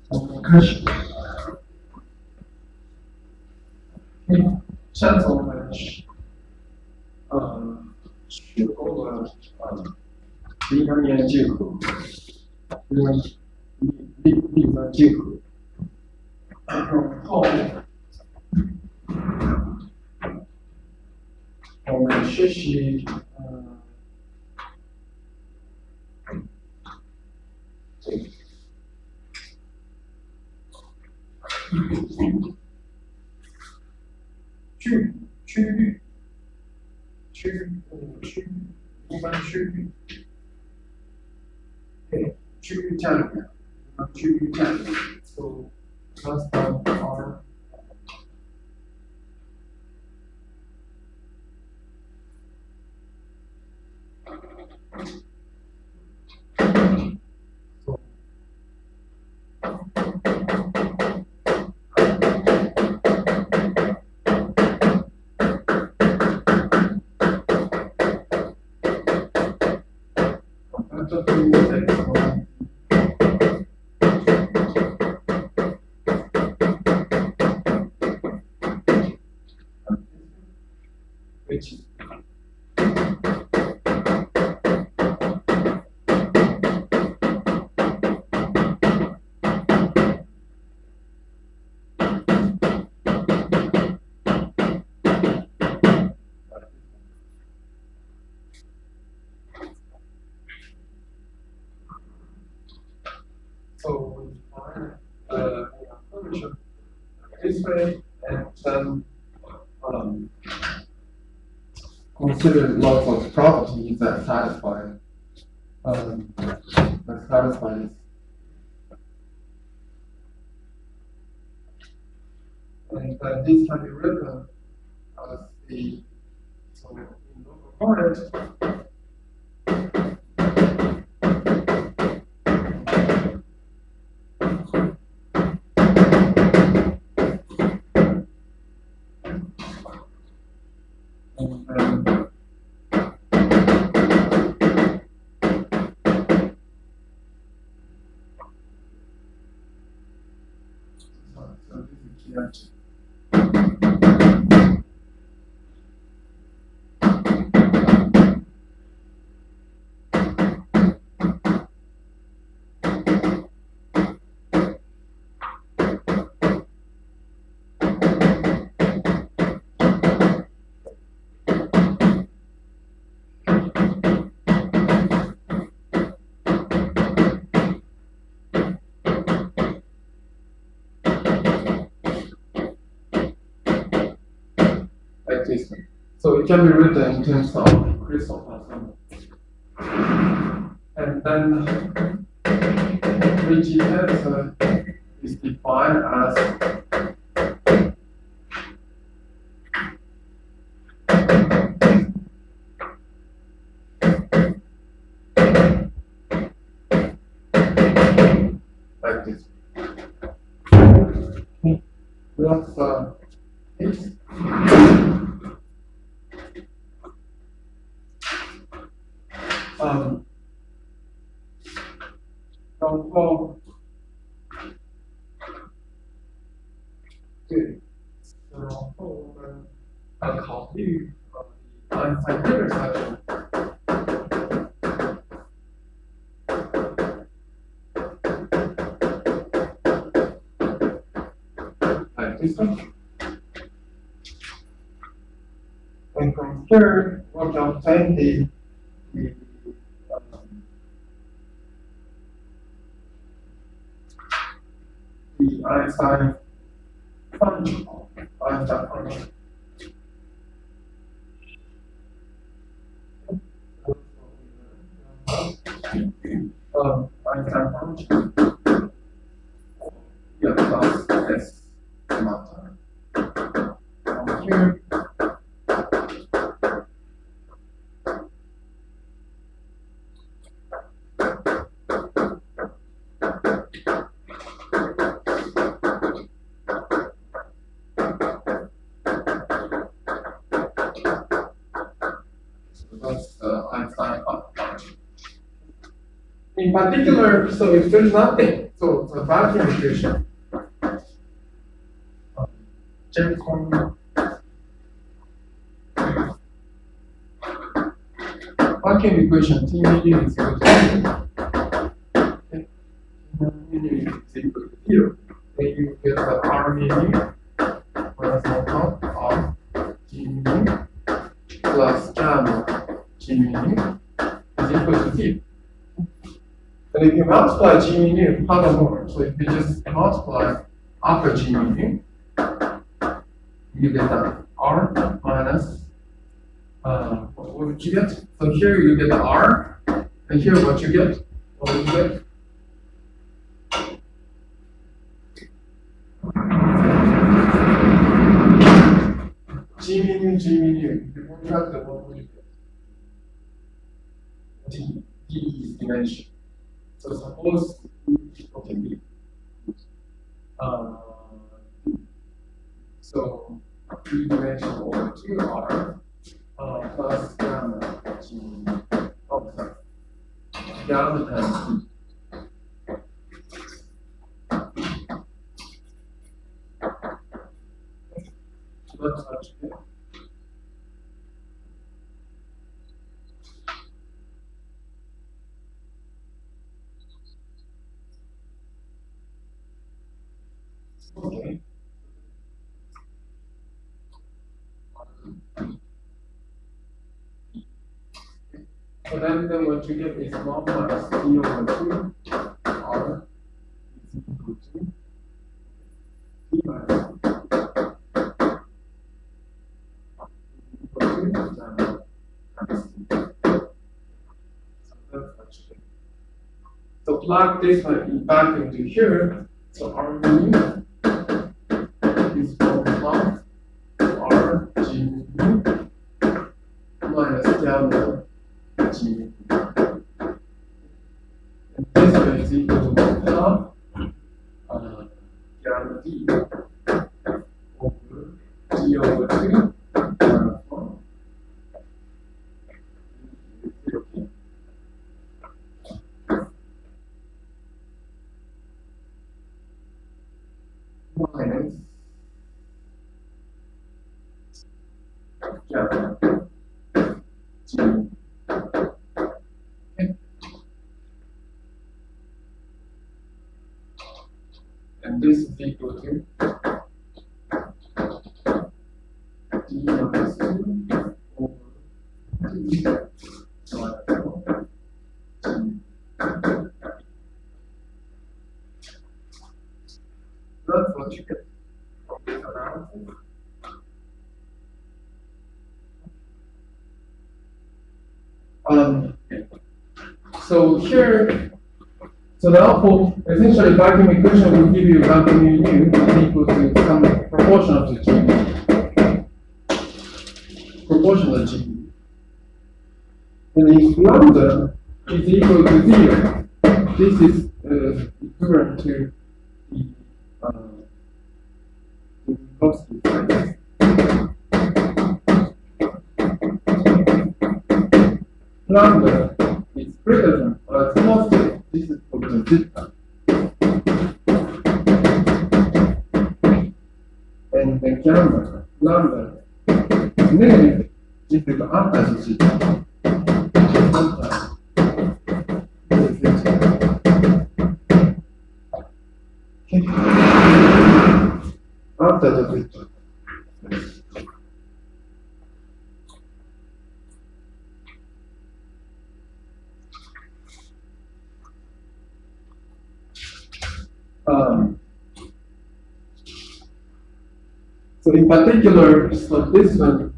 我们开始。上次我们学过了离能源结合，力能结合，然后我们学习一般区域，对，区域价值，区域价值 ，so plus R。这对于这个位置。So we define function this way, and then consider lots of properties that satisfy this. And this can be written as the so in local component. Like this. So it can be written in terms of crystal ensemble. And and then VGS is defined as like this. That's it. So,对，然后我们考虑在这个下去。Like this one. And from here, we can obtain the Einstein function. Einstein function. Einstein function. Yeah, plus S matter. From here. That's the Einstein function. In particular, so if there's nothing, so it's a vacuum equation. Vacuum equation T mu is equal to 0. Then you get the R mu minus 1 of G mu plus gamma G mu is equal to 0. And if you multiply G mu, how more? So if you just multiply upper G mu, you get the R minus, what would you get? So here you get the R, and here what you get? What would you get? G mu, if you contract it, what would you get? D is dimension. So suppose, okay, B. So D dimension over 2R plus gamma G. Oh, sorry. Gamma times D. That's what you get. Okay. So then what you get is 1 minus D over 2 R is equal to D minus so plug this one back into here. So R mu is from 1 R G mu minus gamma G mu. And this one is equal to 1 half gamma D over D over 2 minus 1. Minus gamma G. Okay. And this is equal to D minus 2 over D minus 1 G. That's what you get from this analysis. So here, so the output, essentially vacuum equation will give you vacuum mu is equal to some proportional to G. Proportional to G. And if lambda is equal to 0, this is equivalent to the positive side. Lambda is greater than or positive. This is called the theta. And then gamma, lambda is negative. This is anti-theta. After the theta. So in particular, so this one,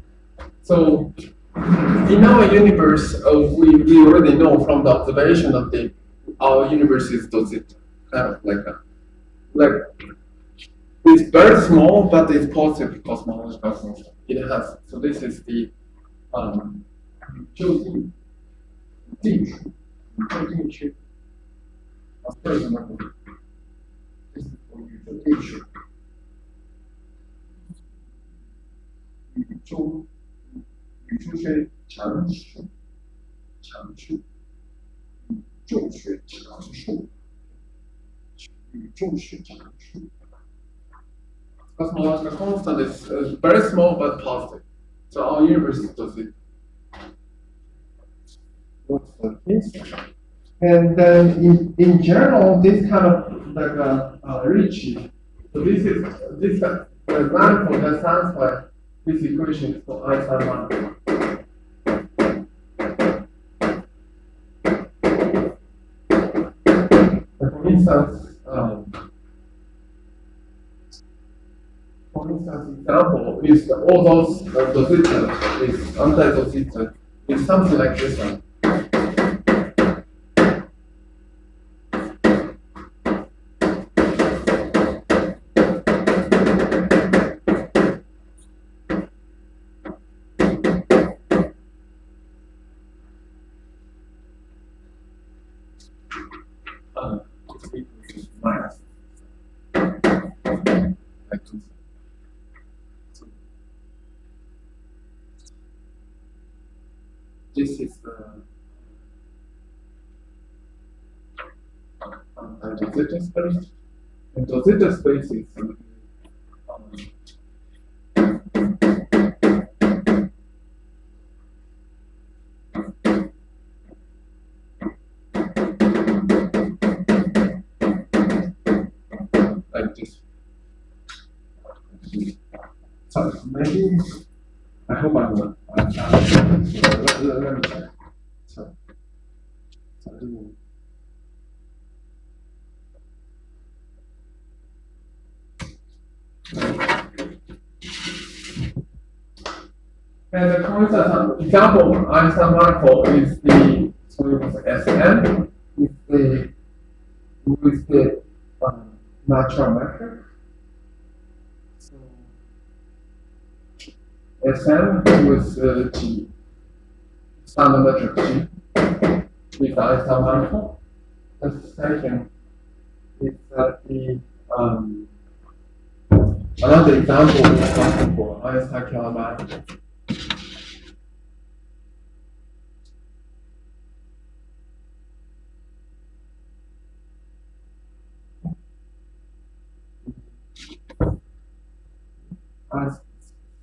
so in our universe, we already know from the observation of our universe is dotted, kind of like that. Like it's very small, but it's positive cosmological constant. It has. So this is the chosen deep. This is for you the issue. 宇宙学常数，宇宙学常数，宇宙学常数。Cosmological constant is very small but positive. So our universe does it. Looks like this. And then in general, this kind of like rich. So this is the manifold that satisfies this equation is for Einstein manifold. For instance, example is all those dosita is anti-dosita is something like this one. Minus. This is the zeta space, and the zeta space is like this. So maybe I hope I'm not. Let me check. So and the constant example of Einstein manifold is the Sn with the natural metric. So Sn with G, standard metric G, with the Einstein manifold. The second is the another example is something for Einstein killer manifold.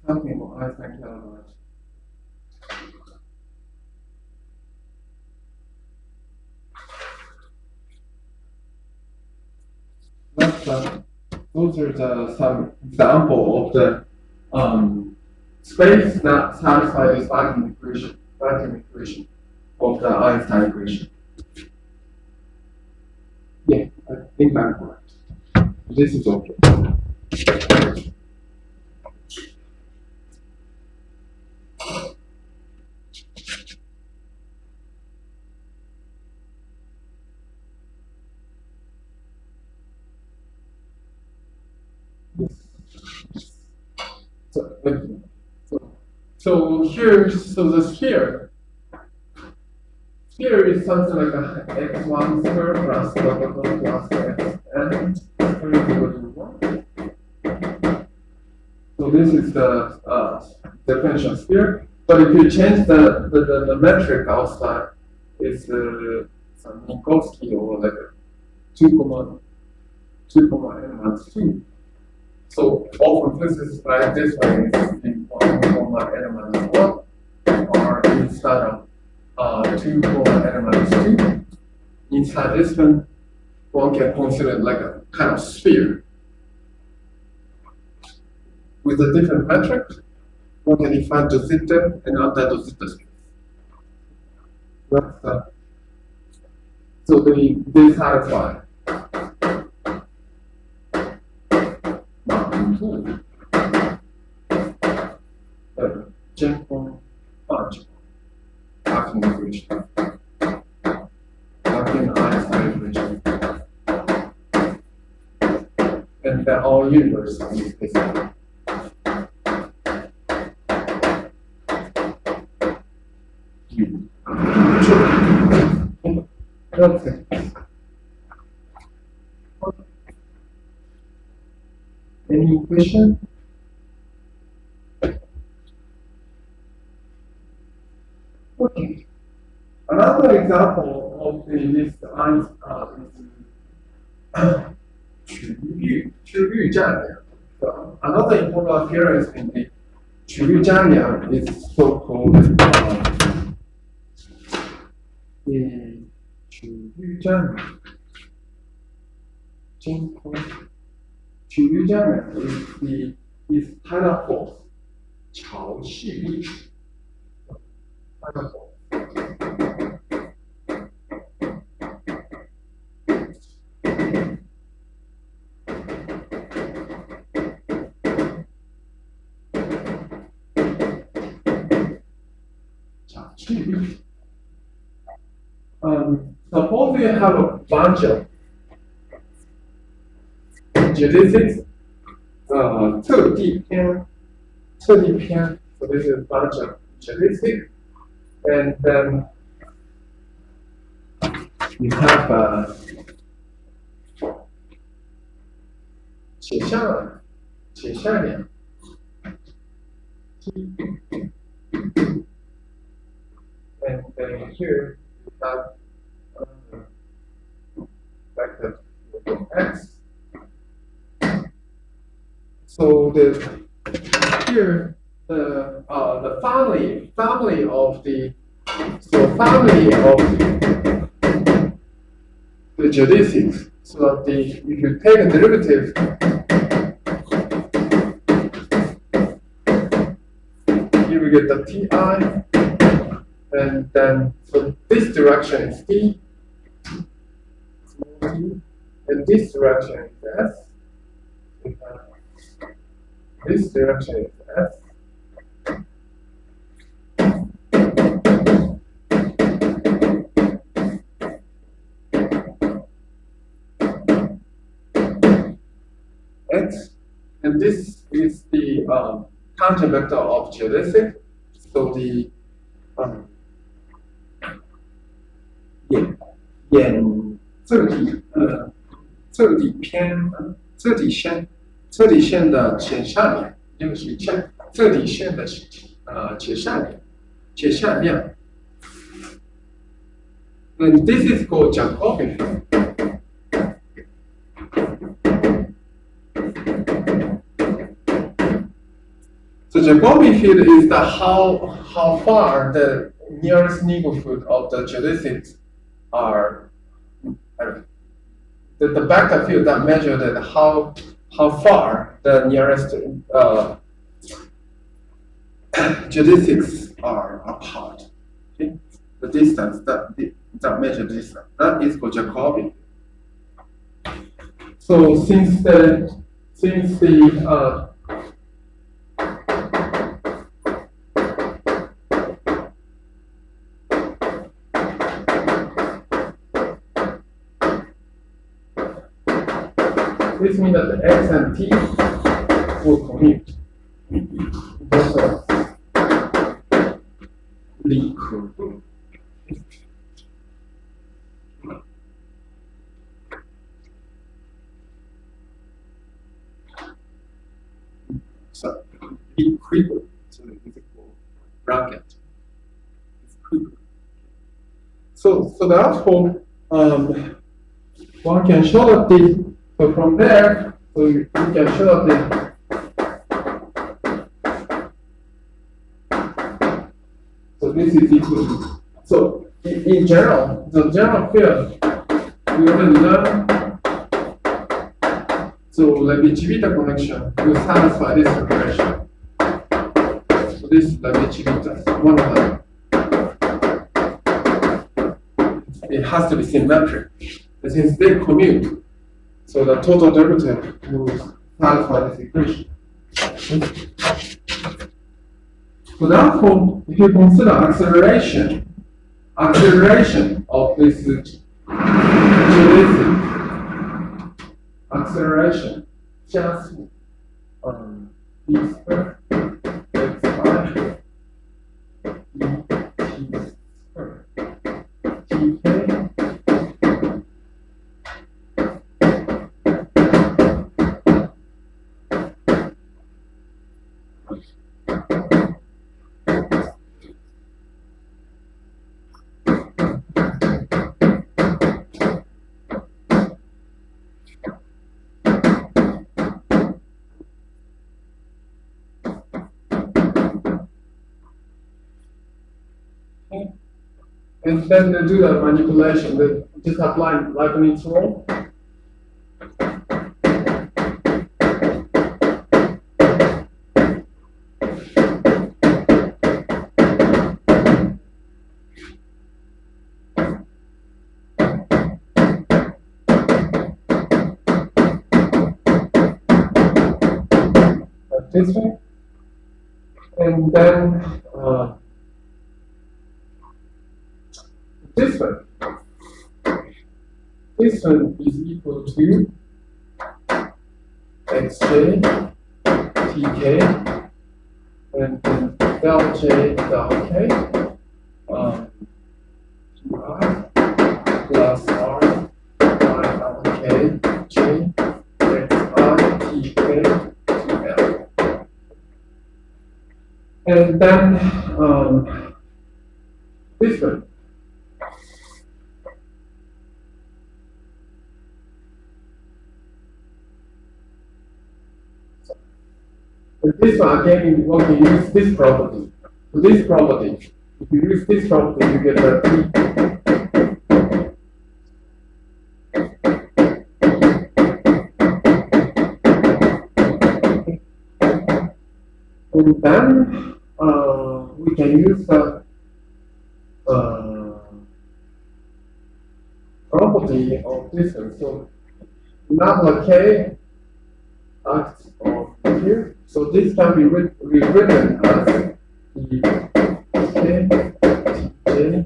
Something for Einstein killer manifold. Those are some example of the space that satisfy this vacuum equation of the Einstein equation. Yeah, I think I'm correct. This is okay. So here, so the sphere is something like a x1 square plus blah blah blah plus xn square equal to 1. So this is the differential sphere. But if you change the metric outside, it's some Minkowski or like 2, n minus 2. So often this is like this way, it's in 1, n minus 1, or instead of 2, n minus 2. Inside this one can consider like a kind of sphere. With a different metric, one can define the zeta and anti-zeta space. So they satisfy. General function. Talking equation. Talking Einstein equation. And then all universe is basically. Okay. Any question? Okay. Another example of this another important appearance in the 区域占量 is so-called 区域占量。真空区域占量 is tidal force 潮汐力 tidal force。Suppose you have a bunch of geodesics, 测地篇, so this is a bunch of geodesics, and then you have 写下量 and then here you have vector x. So here the family of the geodesics. So if you take a derivative, you will get the ti. And then, so this direction is t, small t, and this direction is s. This direction is s. X, and this is the counter vector of geodesic. So the 测底线的前下面，就是测底线的前下量。And this is called Jacobi field. So Jacobi field is the how far the nearest neighborhood of the geodesics are. The vector field that measures that how far the nearest geodesics are apart. Okay? The distance that measure distance, that is called Jacobi. So since the this means that the x and t will commute. 이것은 리크. So, liquid, so it's equal bracket. So therefore, one can show that the, so from there, so you can show that so this is equal to, so in general, the general field, we already learned, so Levi-Civita connection will satisfy this relation. So this is Levi-Civita, one of them. It has to be symmetric. Since they commute, so the total derivative will satisfy this equation. So therefore, if you consider acceleration of this geodesic acceleration, just d squared x by dt squared tk. And then they do the manipulation, they just apply Leibniz rule. Like this way. And then this one is equal to xj tk and then del j del k r plus r y del k j x I tk to l. And then this one. And this one again, we can use this property. So this property, if you use this property, you get the and then we can use the property of this one. So nabla k acts on here. So this can be rewritten as the k tj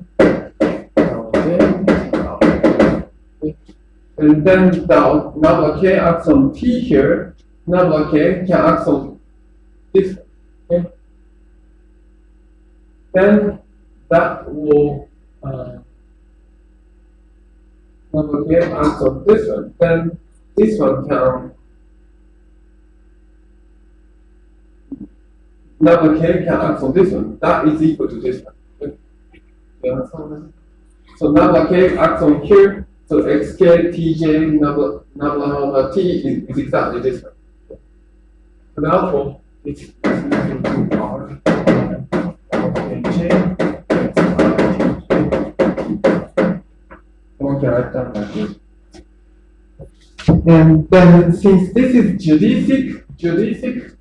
and then the nabla k acts on t here. Nabla k can act on this. Okay. Then that will nabla k acts on this one. Then this one can nabla k can act on this one. That is equal to this one. Okay. You understand this? So nabla k acts on here. So xk tj nabla t is exactly this one. So therefore, it's equal to r j x one can write down like this. And then since this is geodesic,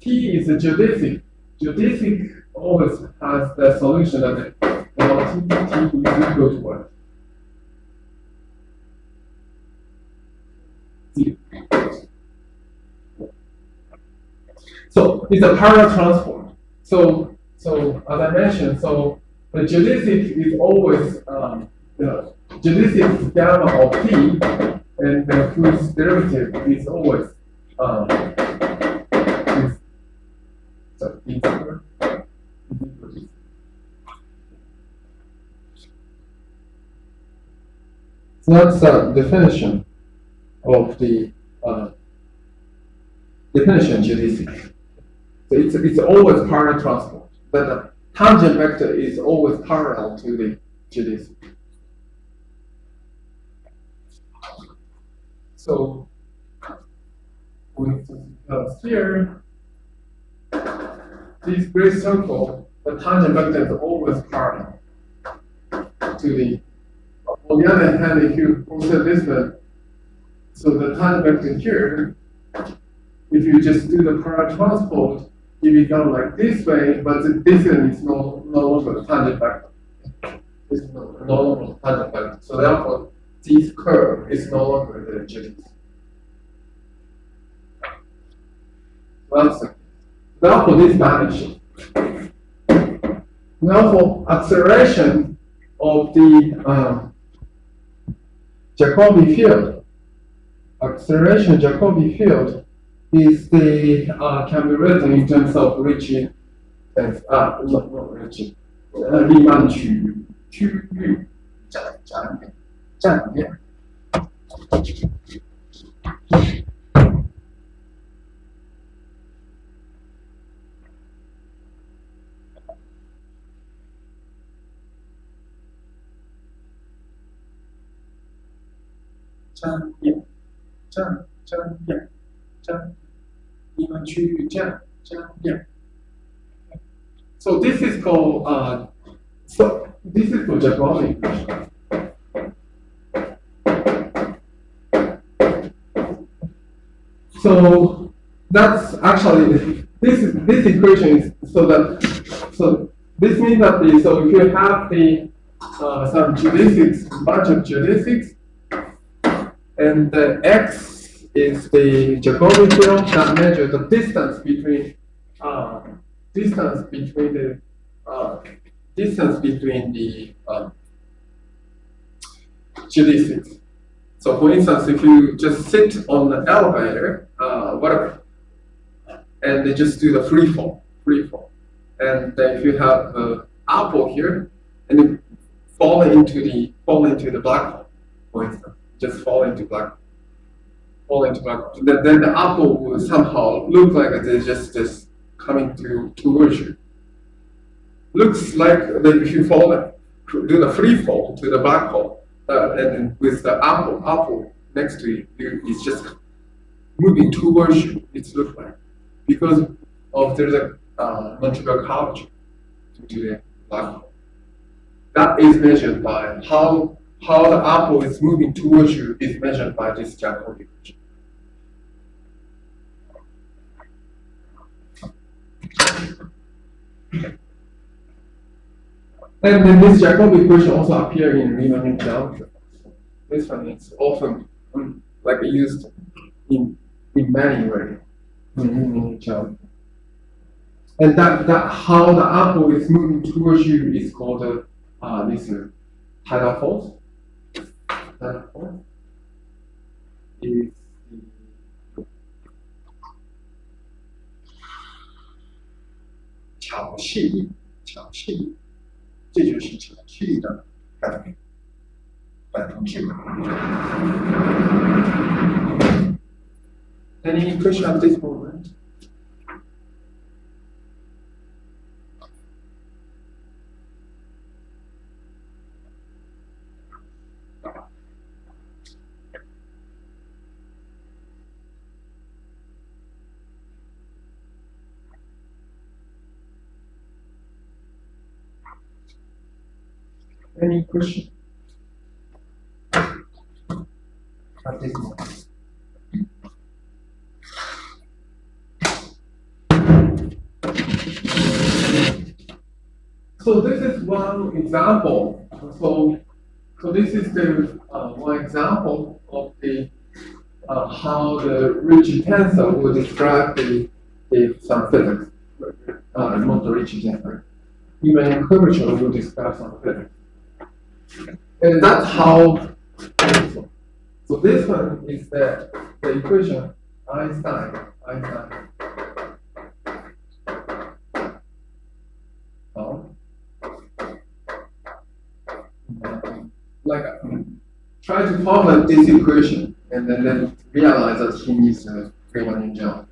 T is a geodesic. Geodesic always has the solution that T is equal to what? Zero. So it's a parallel transform. So as I mentioned, so the geodesic is always the geodesic gamma of T, and the whose derivative is always D squared is equal to 0. So that's the definition of the definition geodesics. So it's always parallel transport, but the tangent vector is always parallel to the geodesic. So with here, this gray circle, the tangent vector is always parallel to the. On the other hand, if you consider this one, so the tangent vector here, if you just do the parallel transport, it becomes like this way, but the distance is no longer the tangent vector. It's no longer the tangent vector. So therefore, this curve is no longer the geodesic. Therefore, this vanishes. Therefore, acceleration of the Jacobi field. Acceleration Jacobi field is the can be written in terms of Ricci and not Ricci， 黎曼区域占面。你们区域占面。So this is called Jacobi. So that's actually this equation is so this means that so if you have the some geodesics, bunch of geodesics, and the x is the Jacobi field that measures the distance between the geodesics. So for instance, if you just sit on the elevator, whatever, and they just do the free fall, and then if you have an apple here, and it fall into the black hole, for instance, just fall into black hole. Then the apple will somehow look like it's just coming towards you. Looks like that if you do the free fall to the black hole, and then with the apple next to you, it's just moving towards you. It looks like because of there's a non-trivial curvature to the black hole. That is measured by how the apple is moving towards you is measured by this Jacobi equation. And then this Jacobi equation also appears in Riemann geometry. This one is often used in many ways in Riemann geometry. And that how the apple is moving towards you is called this tidal force. Tidal force is the 巧细力，这就是巧细力的反同性。Any question at this moment? Any question? At this moment. So this is one example. So this is the one example of the how the Ricci tensor will describe some physics. Not the Ricci tensor. Even curvature will describe some physics. And that's how. So this one is the equation Einstein. try to formulate this equation and then realize that he needs a Riemann jump.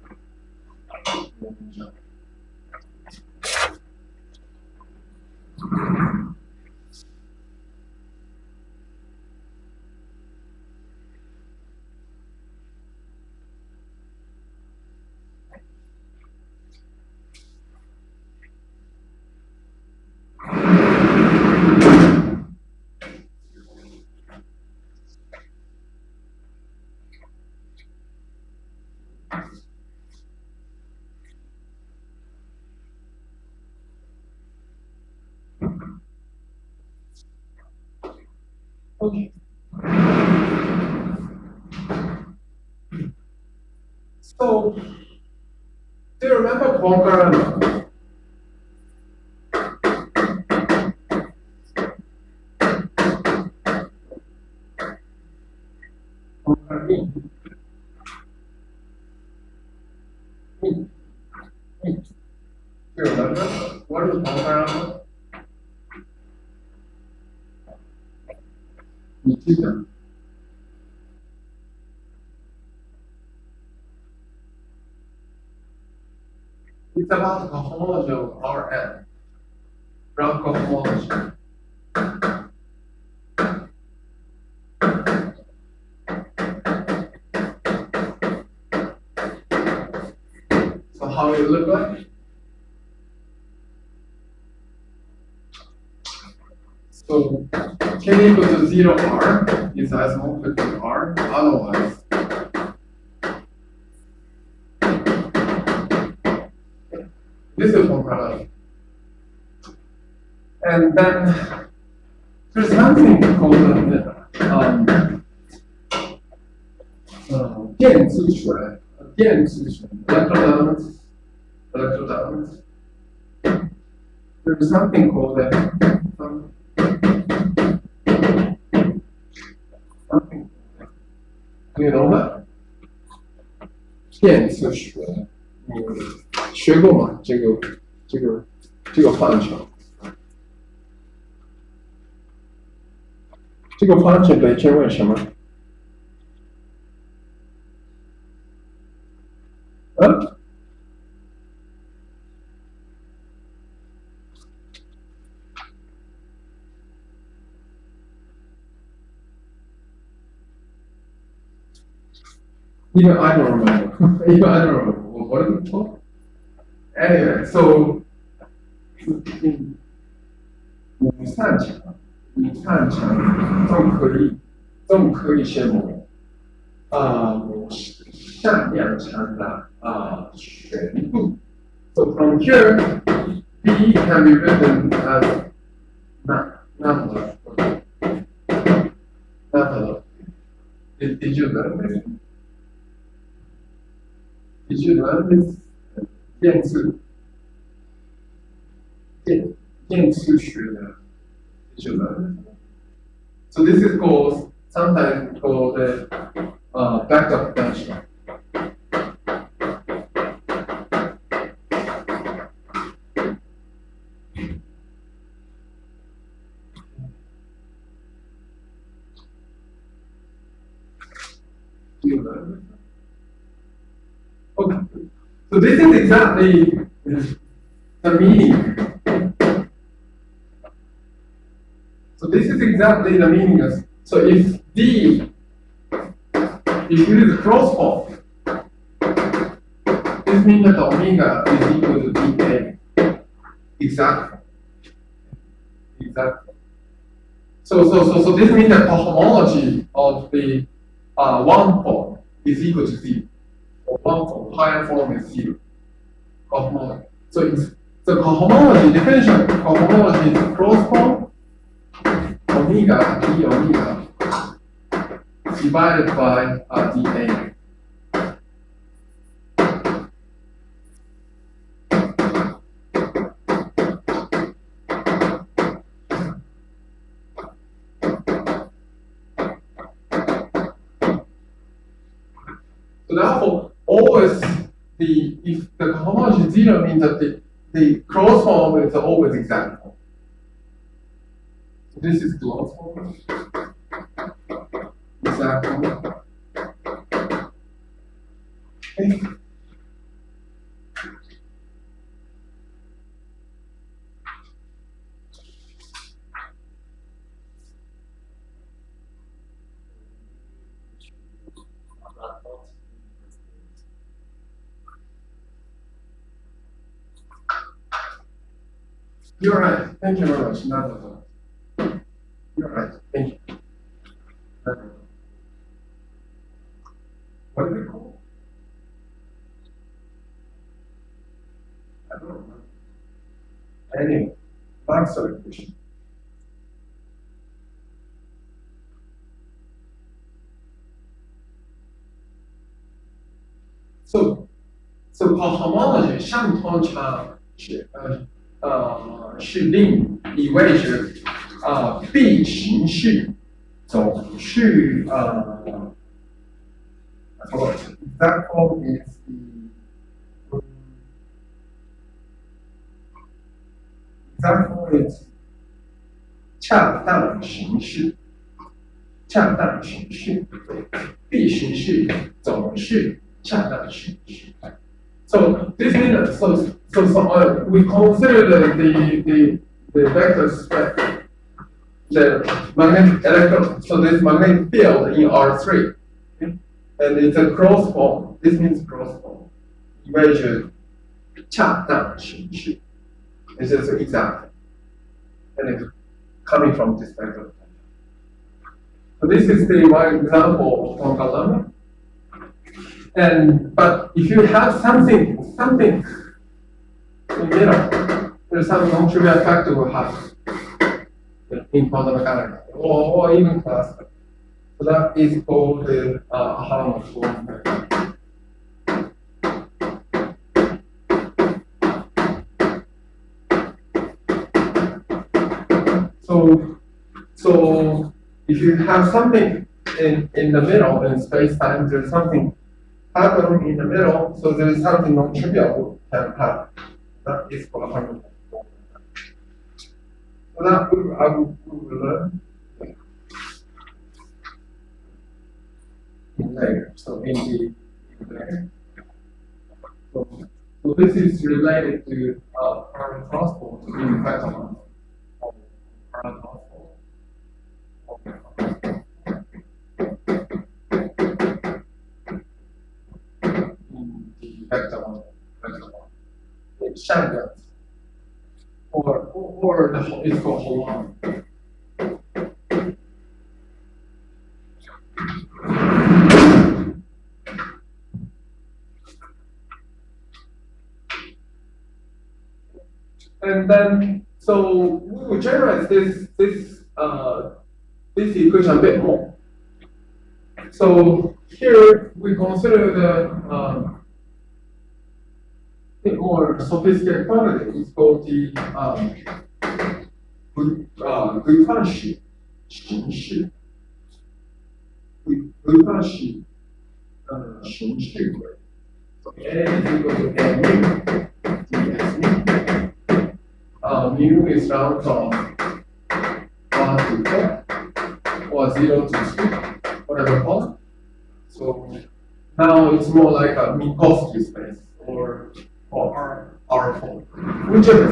Okay. So, do you remember Poincaré? Poincaré. Do you remember? What is Poincaré? 你记得？ It's about the cohomology of Rn. Rough cohomology. So how will it look like? So k equal to 0 R is isomorphic to R, otherwise this is one parallel. And then there's something called 电磁学 electrodynamics. There's something called something. Do you know that? 电磁学，你学过吗？这个范畴。这个方程被称为什么？Even I don't remember. Even I don't remember. What is it called? Anyway, so 五散场都可以写某向量场的旋度。So from here, B can be written as number. Did you learn this? Did you learn this? 电磁学的 Did you learn this? So this is called, sometimes called vector potential. Do you learn this? Okay. So this is exactly the meaning. So this is exactly the meaning of, so if D, if it is cross-fault, this means that omega is equal to dA. Exactly. So this means that the homology of the one form is equal to 0. Or one form, higher form is 0. Cohomology. So it's the cohomology, differential cohomology is cross form omega d omega divided by dA. So therefore, always if the cohomology is 0 means that the cross form is always exact form. So this is closed form. exactly. Okay. You're right. Thank you very much. Not at all. You're right. Thank you. What is it called? I don't know. Anyway, Maxwell equation. So cohomology 上通常是令意味着B 形式总是example is the example is 恰当形式，B 形式总是恰当形式。So this means so we consider the vector space, the magnetic electron. So this magnetic field in R3, okay? And it's a cross form. This means cross form. 意味着恰当形式。This is exact, and it's coming from this vector. So this is the one example from Kalama. But if you have something in the middle, there's some non-trivial factor will happen in quantum mechanics or even classical. So that is called the harmonic form factor. So if you have something in the middle in space-time, there's something happening in the middle, so there is something non-trivial can happen. That is called harmonic form. So that I will learn in later. So in the later. So this is related to current transport in vector of current transport. Vector one. It's Shanghai. Or the whole, it's called whole one. And then, so we will generate this equation a bit more. So here we consider the more sophisticated quantity is called the Differential 形式。Differential 形式为 so A is equal to A mu ds mu. Mu is round from 1 to 4 or 0 to 3, whatever point. So now it's more like a Minkowski space or R4, whichever.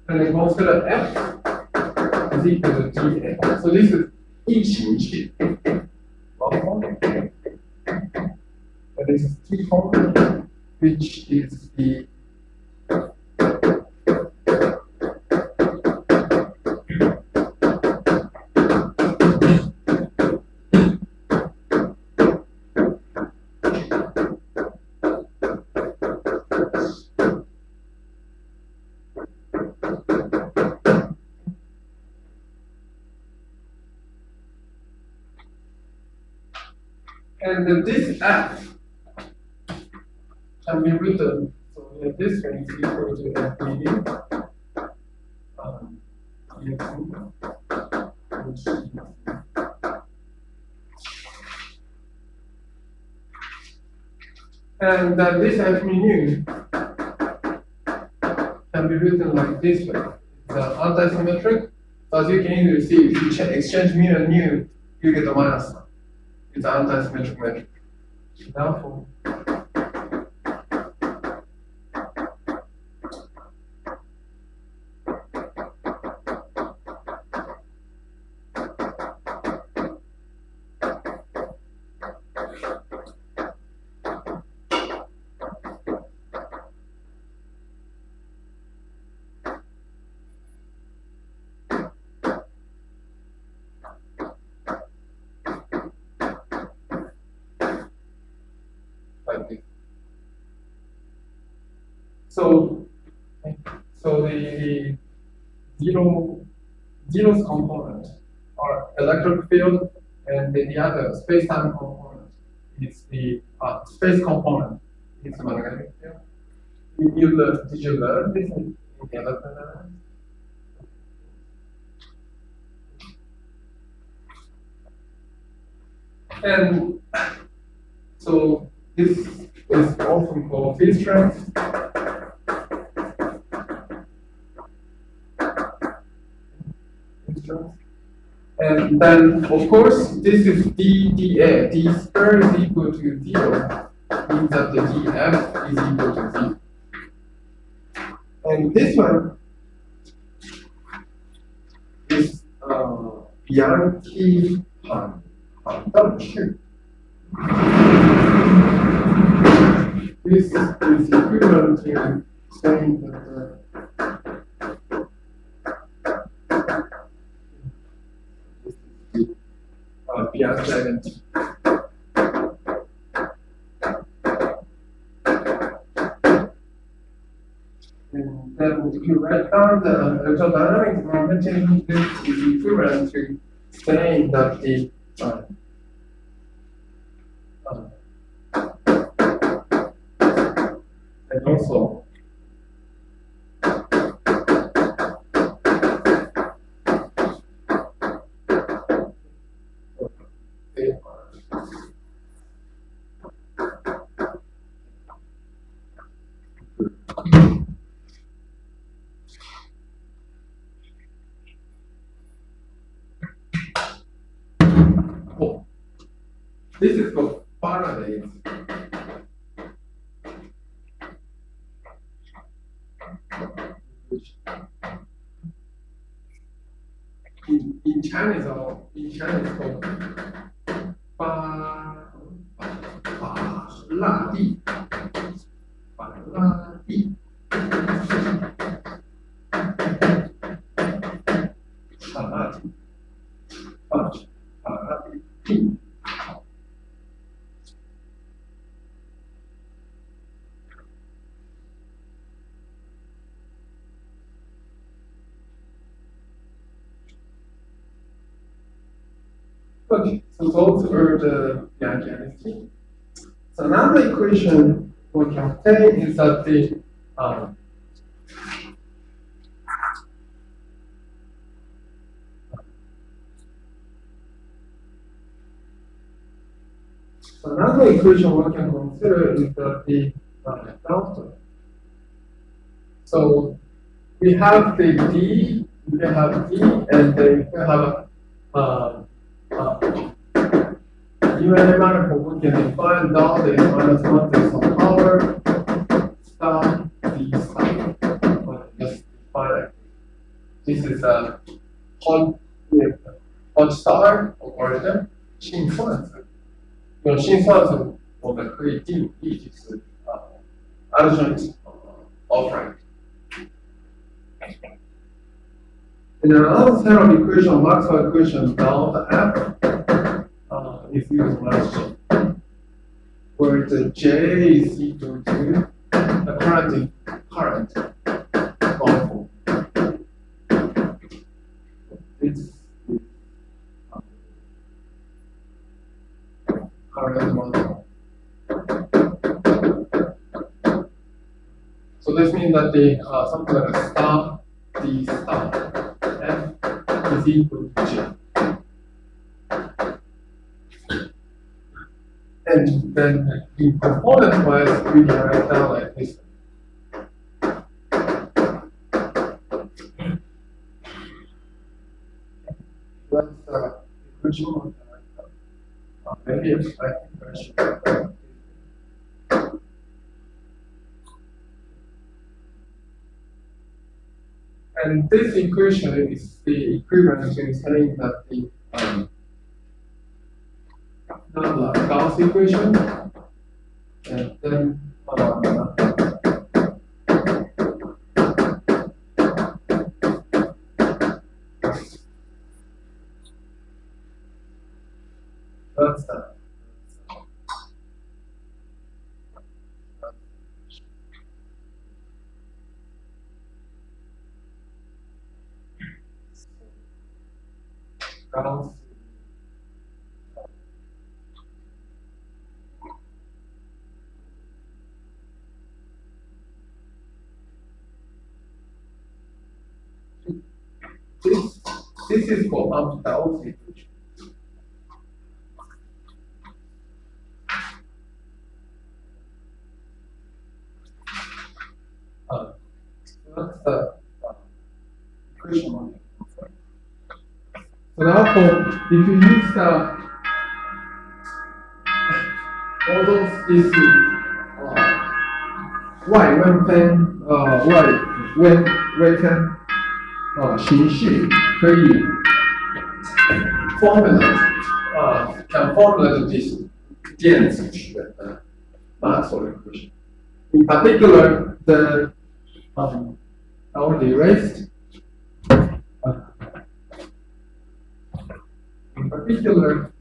And then consider F is equal to GA. So this is E 形式 and this is T form, which is the and this F can be written, so in this way is equal to FDD. And this F mu can be written like this way. It's anti-symmetric. So as you can easily see, if you exchange mu and nu, you get the minus sign. It's anti-symmetric metric. Therefore, like this. So the zeros component are electric field, and the other space-time component is the space component is magnetic field. Did you learn this in the electron analysis? And so this is often called field strength. And then, of course, this is dA. D squared is equal to 0, means that the dF is equal to 0. And this one is Yankee Han. This is equivalent to saying that Bianchi identity. And then if you write down the electrodynamics momentum, this is equivalent to saying that the and also this is called Faraday's. In Chinese, called Faraday's. Okay, so those are the Bianchi identity. So another equation we can obtain is that the another equation we can consider is that the delta. So we have the D, we can have D, and then we have UN manifold, we can define delta is minus 1 to some power star D star. Just define it. This is a Hodge star operator 性算子。用性算子，我们可以定义就是adjoint operand. In another set of equation, Maxwell equation, delta F is equal to minus J, where the J is equal to the current going. It's current model. So this means that the something like a star D star F is equal to J. And then in component wise, we can write down like this. That's the equation. Maybe I think I should. And this equation is the equivalent to saying that the Gauss equation, and then that's that. Gauss. This is for Gauss equation. That's the equation one. So therefore, if you use all those these y 问分y 微分形式可以 can formulate this 电子学的 Maxwell equation. In particular, the already erased. In particular,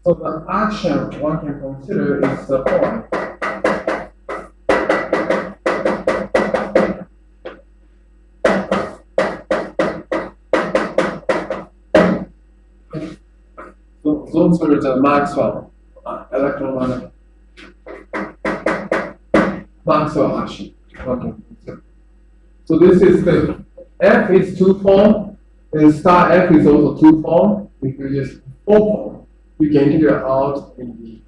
so the action one can consider is the following. So those are the Maxwell electromagnetic Maxwell action one can consider. So this is the F is two form, and star F is also two form. If you use four form, you can figure out in the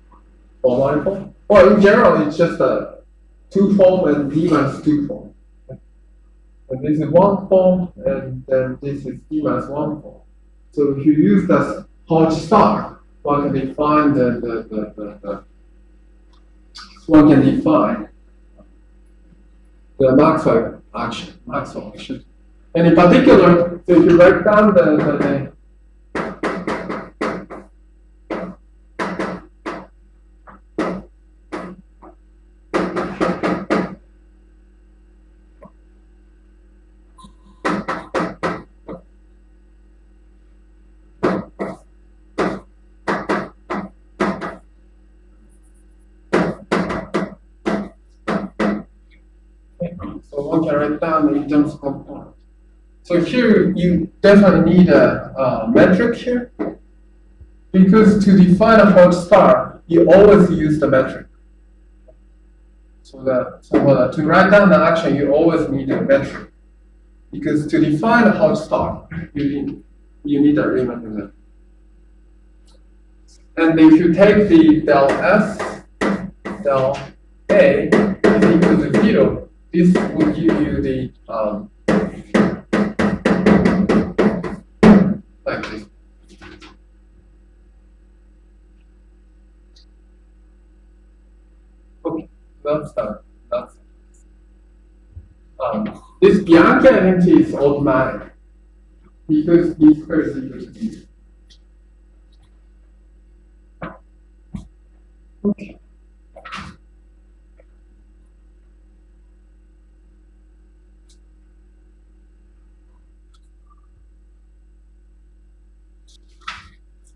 one form. Or in general, it's just a two form and D minus two form. And this is one form, and then this is D minus one form. So if you use the Hodge star, one can define one can define the Maxwell action. And in particular, so if you write down the so one can write down in terms of component. So here you definitely need a metric here, because to define a Hodge star, you always use the metric. So to write down the action, you always need a metric, because to define a Hodge star, you need a Riemann metric. And if you take the del S, del A is equal to 0, this would give you the like this. Okay, that's done. This Bianchi identity is automatic because B squared is equal to B. Okay.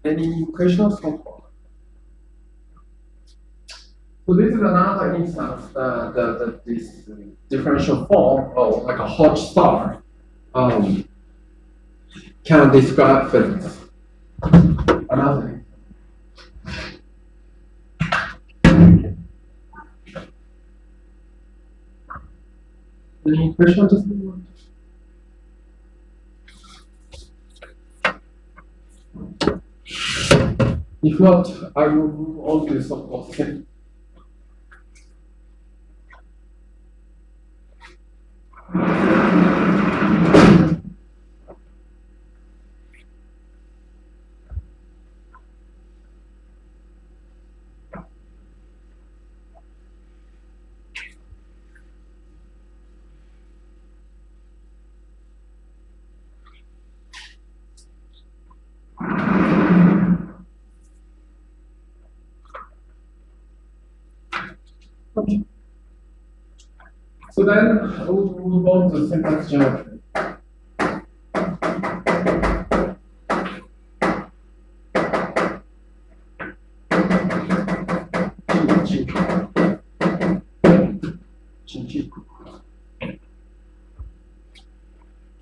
Any questions so far? So this is another instance that this differential form, or like a Hodge star, can describe physics. Another. Any questions? If not, I will move on to so-called sync. Okay. So then I will move on to syntax geometry.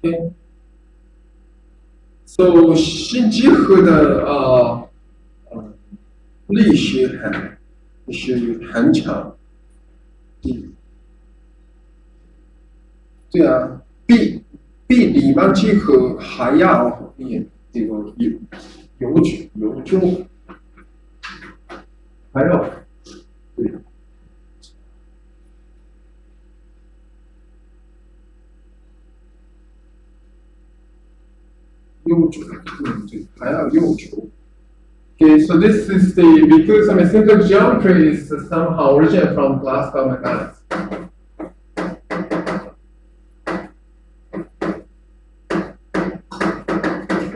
Okay. So 新集合的力学是很强，对啊，比理论集合还要这个有就还要对。还要悠久。Okay, so this is because syntax geometry is somehow originated from classical mechanics.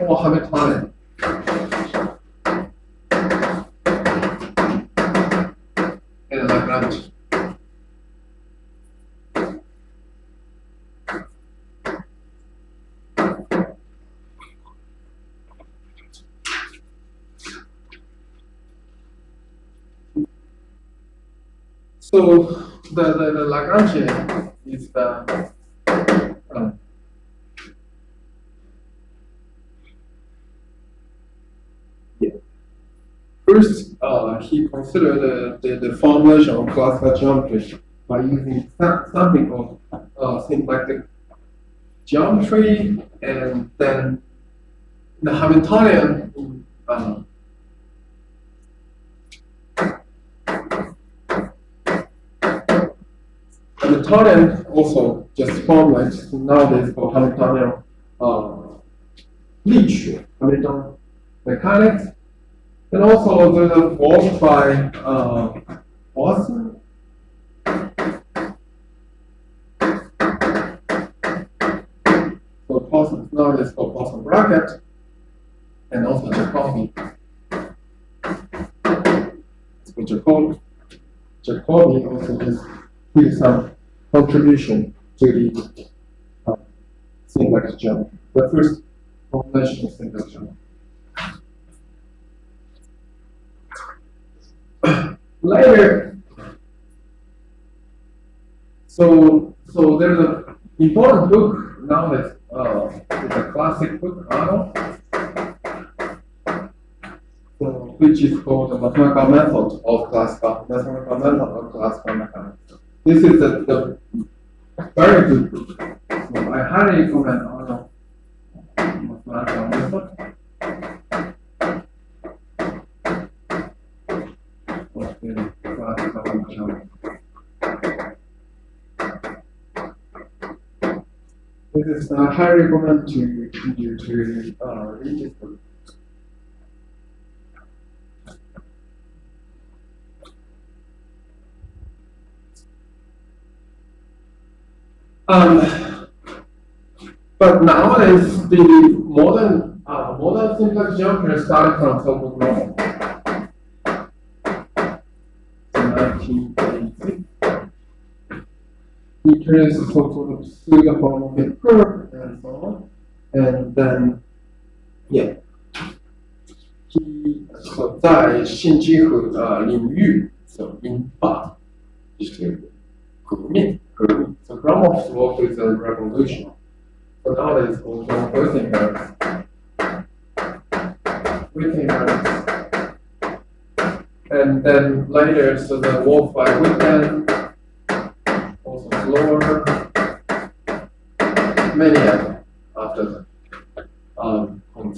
Or Hamiltonian. And Lagrange. So the Lagrangian is the first he considered the formulation of classical geometry by using something called symplectic geometry, and then the Hamiltonian Hamiltonian also just formulates nowadays called Hamiltonian力学, Hamiltonian mechanics, and also the work by Watson. So Watson nowadays called Watson bracket, and also Jacobi. So Jacobi also just give some contribution to the syntax geometry. The first formulation of syntax geometry. Later, so there's an important book now that is a classic book, which is called the mathematical method of classical mechanics. This is the very good book. So I highly recommend Arnold mathematical method. This is I highly recommend you to read this book. But nowadays the modern syntax geometry started from Topology. In 1986, he traces sort of pseudo-holomorphic curve and so on, and then yeah, he 在信息和领域所引发就是革命。So Gromov's work is a revolution. So nowadays called Wittenberg. And then later, so the work by Witten, also Floor, many of them after the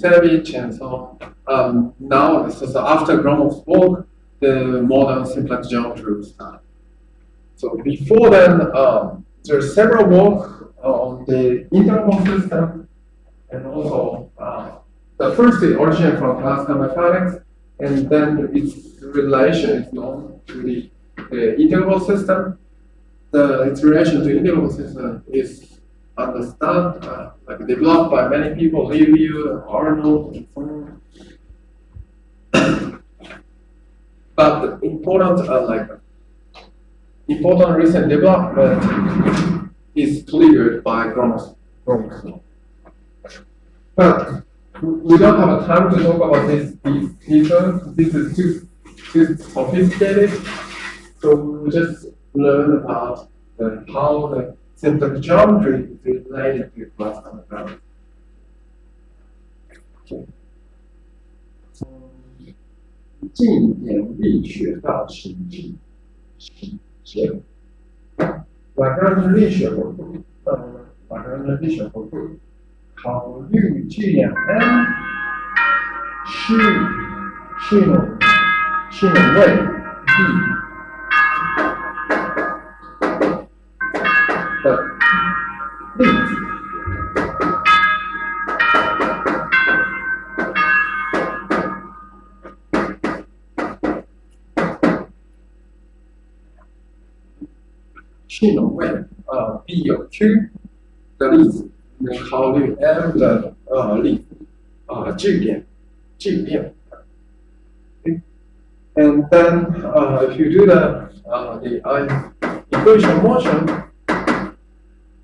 savage, and so now, so after Gromov's work, the modern simplex geometry was done. So before then, there are several work on the interval system, and also the first is originated from classical mechanics, and then its relation is known to the interval system. Its relation to interval system is understood, like developed by many people, Levy, Arnold, and so on. But important recent development is triggered by Gromov. But we don't have time to talk about these terms. This is too sophisticated. So we just learn about how the symplectic geometry is related to classical mechanics. Okay. 近点力学到情境结果，晚上是力学活动，晚上是力学活动，考虑这样 M 是能为 B 的例子。是能为B 有 Q 的例子，能考虑 M 的例子质变。And then if you do the equation motion,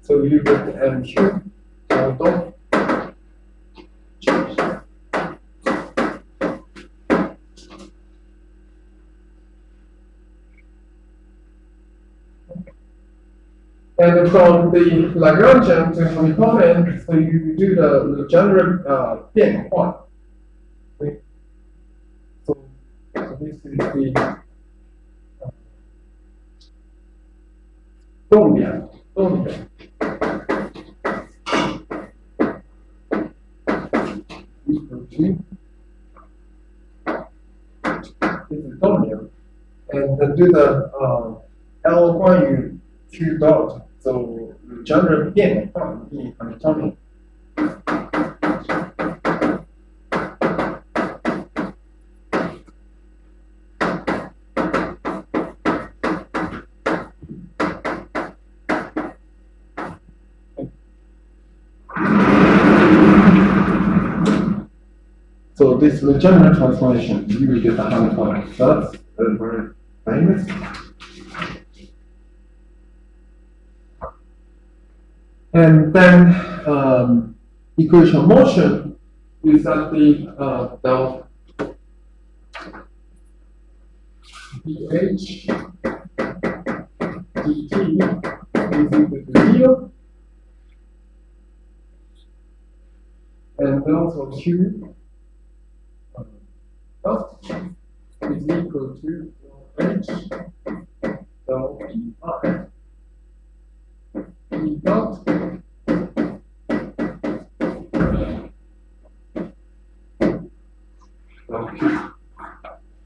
so you get MQ 相动。And from the Lagrangian to Hamiltonian, so you do the Legendre 变化。So this is the 动点。equal to this is 动点 and then do the L 关于 Q dot. So Legendre 变化 in Hamiltonian. So this Legendre transformation, you will get the Hamiltonian. That's very famous. And then equation motion is that the del dH dt is equal to 0, and also Q dot is equal to H del dI. E dot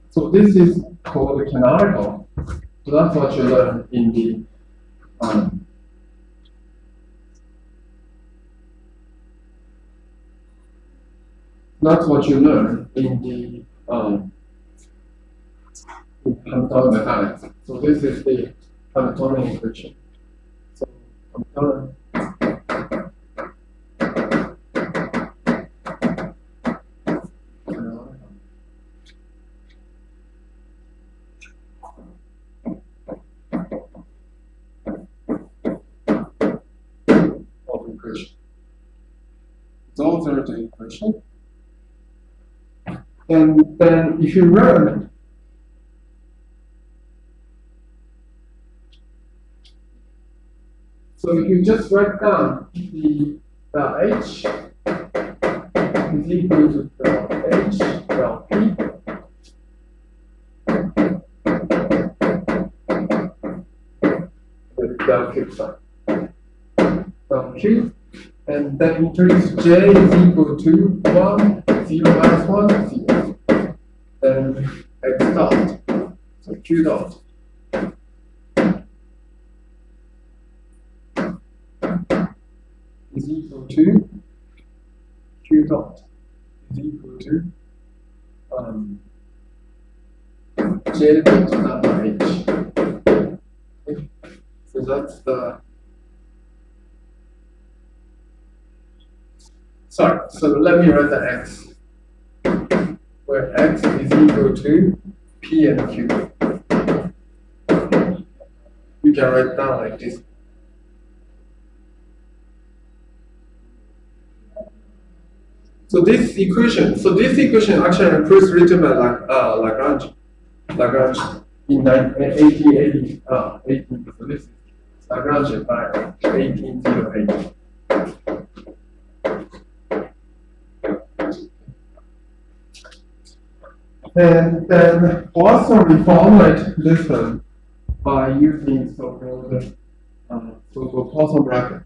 so this is called canonical. So that's what you learn in the that's what you learn in the Hamiltonian mechanics. So this is the Hamiltonian equation. So Hamiltonian those are the equations. And then if you learn so if you just write down the H is equal to the H del P with del Q side. Del Q And then introduce j is equal to 1, 0 minus 1, 0. Then x dot, so q dot. Is equal to q dot is equal to j dot number h. Okay. So that's the so let me write the x, where x is equal to p and q. You can write down like this. So this equation actually first written by Lagrange in 1880. So this is Lagrange by 1808. And then also reformulate this one by using so-called Poisson bracket.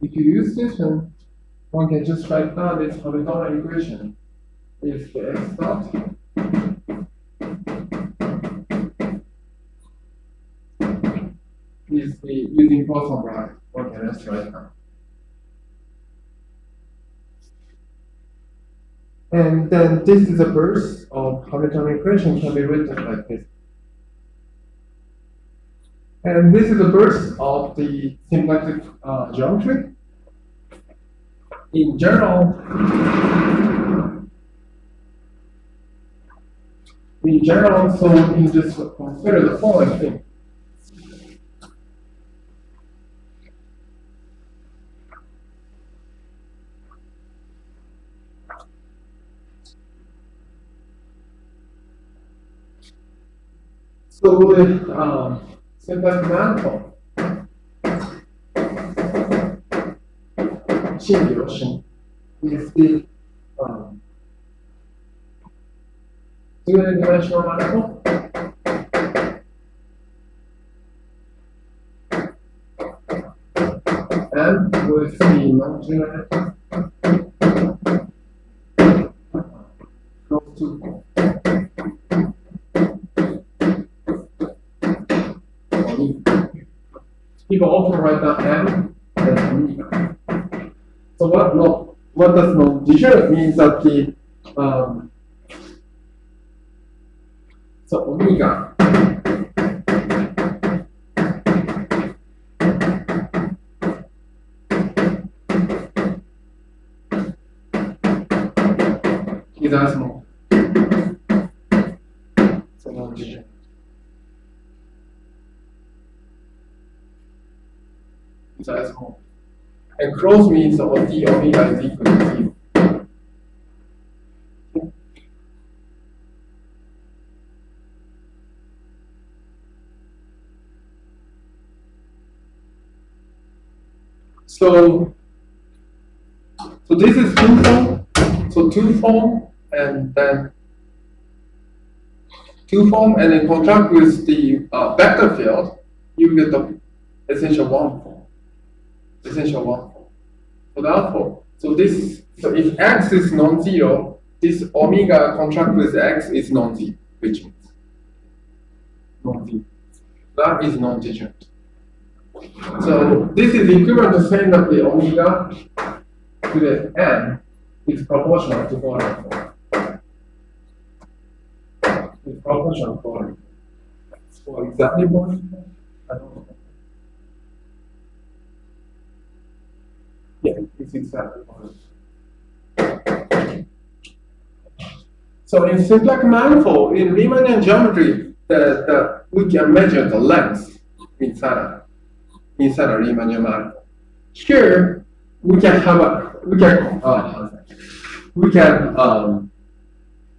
If you use this one can just write down this horizontal equation. Is the x dot is the using Poisson bracket. One can just write down. And then this is a verse of Hamiltonian equation can be written like this. And this is a verse of the symplectic geometry. In general, so we just consider the following thing. So the symplectic manifold is the two-dimensional manifold. And with the non-trivial close to people often write down M as omega. So what does non-degenerate means that the so omega is azimuth. So non-degenerate. It's azimuth. And close means the omega is equal to 0. So this is two-form. So two-form and then contract with the vector field, you get the essential one form. So therefore, so if x is non-zero, this omega contract with x is non-zero, which means non-zero. That is non-degenerate. So this is equivalent to saying that the omega to the n is proportional to volume. It's proportional to volume. For exactly volume, I don't know. Yeah, it's exactly volume. So in Symplectic manifold, in Riemannian geometry, we can measure the length inside a Riemannian manifold. Here, we can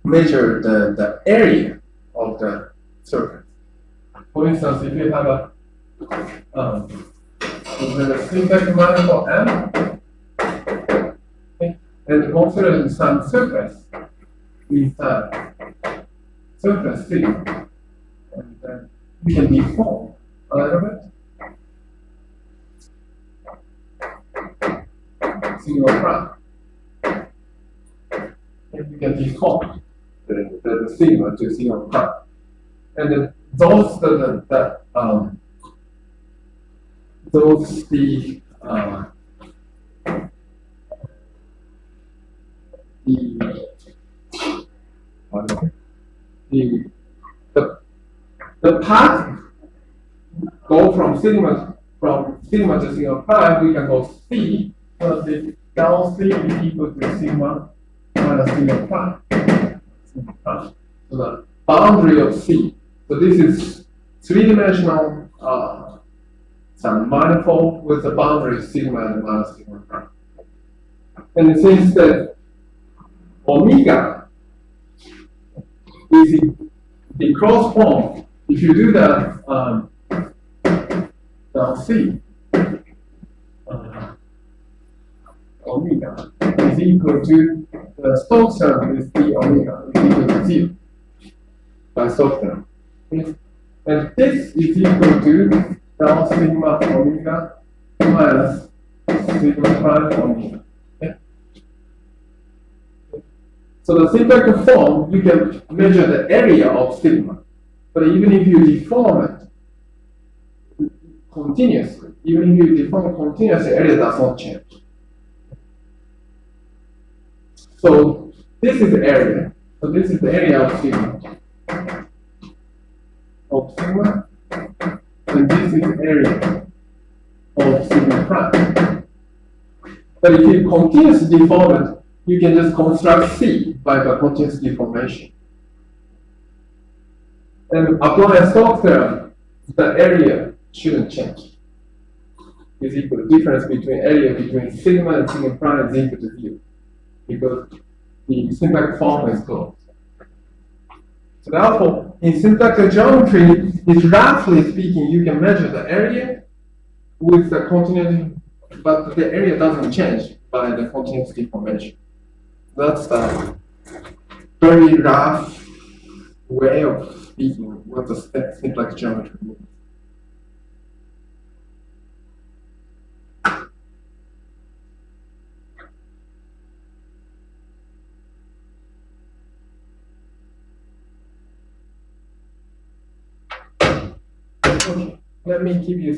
measure the area of the surface. For instance, if you have a Symplectic manifold M, okay, and consider some surface inside surface C, and then you can deform a little bit. Single prime. And you can deform the sigma to single prime. And then those the path go from sigma to single prime, we can go C. So the down C is equal to sigma minus single prime. So the boundary of C. So this is three-dimensional some manifold with the boundary sigma and minus sigma prime. And since that omega is the cross form, if you do that down C, omega is equal to the Stokes term is d omega is equal to 0 by Stokes term. Okay? And this is equal to down sigma omega minus sigma prime omega. Okay? So the Symplectic form, you can measure the area of sigma, but even if you deform it continuously, the area does not change. So this is the area. So this is the area of sigma. And this is the area of sigma prime. But if you continuously deform it, you can just construct C by the continuous deformation. And apply a Stokes theorem, the area shouldn't change. It's equal to difference between area between sigma and sigma prime is equal to 0. Because the Symplectic form is closed. So therefore, in Symplectic geometry, it's roughly speaking, you can measure the area with the continuity, but the area doesn't change by the continuous deformation. That's the very rough way of speaking what the Symplectic geometry means. Let me give you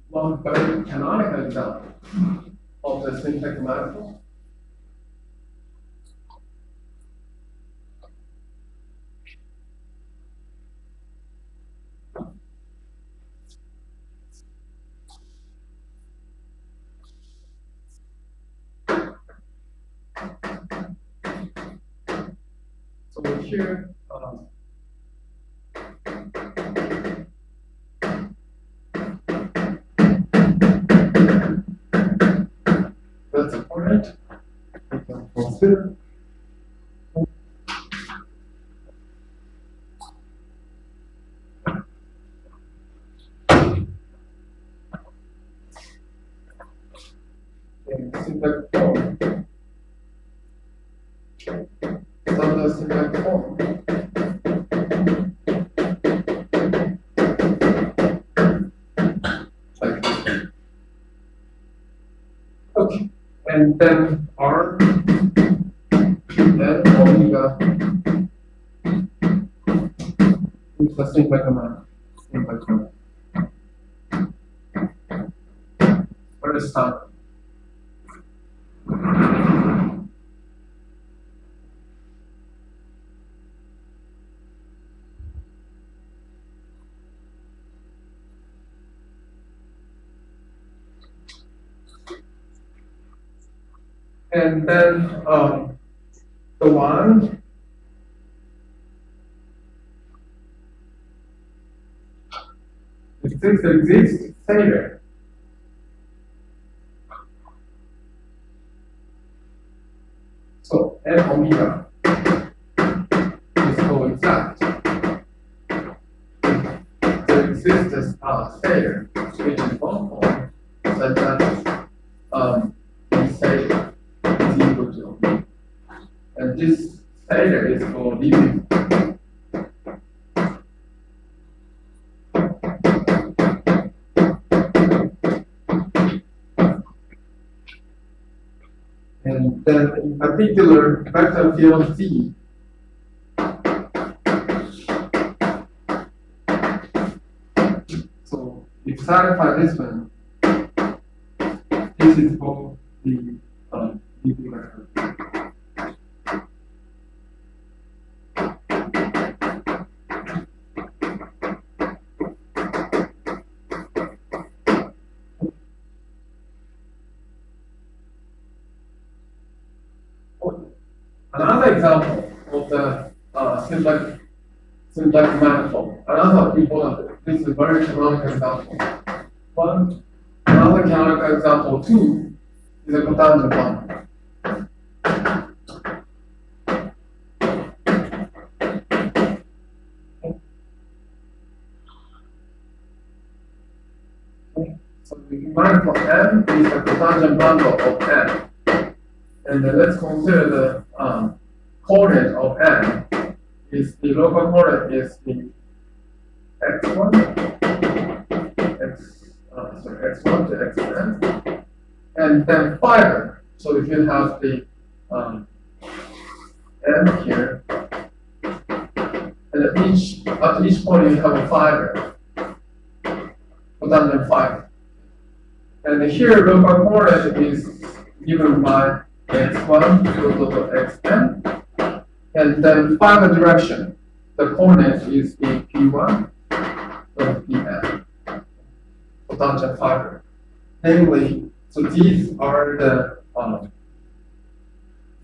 one very canonical example of the Symplectic manifold. So here, that's a point we can consider. Symplectic form. Standard Symplectic form. Like this. Okay. And and then R and omega is the symplectic amount. First time. And then the one if this exists, say there. So N omega is coexact. The existence of failure, which is one form, such that we say is equal to omega. And this failure is called limit. And then in particular, vector field Z so if satisfy this one, this is called the DB vector field. Another example of the symplectic manifold. Another important. This is a very canonical example. Another canonical example two is a cotangent bundle. So the manifold M is the cotangent bundle of M. And then let's consider the coordinate of M is the local coordinate is the x1, x1 to xn, and then fiber. So if you have the M here, and at each point you have a fiber, cotangent fiber. And here local coordinate is given by x1 equal to xn, and then fiber direction, the coordinate is the p1 or pn, cotangent fiber. Namely, so these are the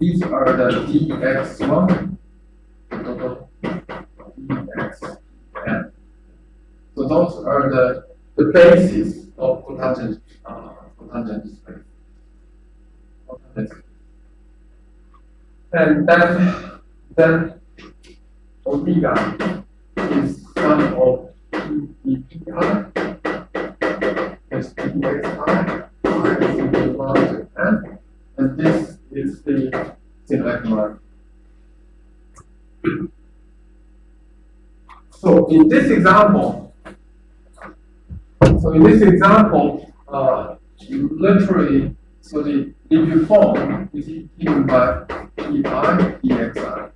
dx1 equal to dxn. So those are the bases of cotangent space. And then omega is sum of dpi is dxi, is equal to n, and this is the symplectic mark. So in this example, literally, so the debut form is given by pi dxi.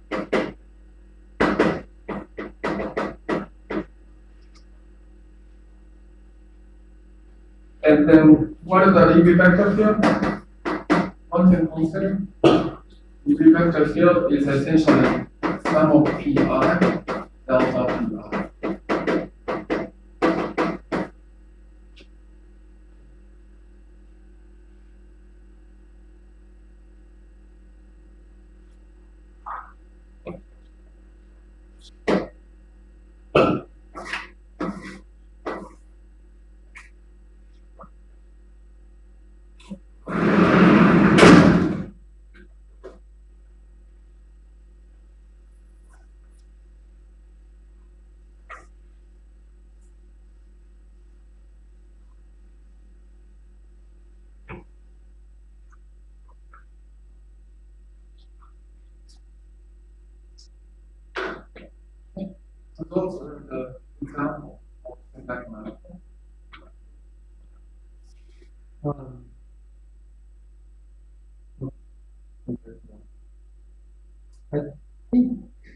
And then what is the dB vector field? One can consider dB vector field is essentially sum of pi delta pi. So those are the examples of symplectic manifold.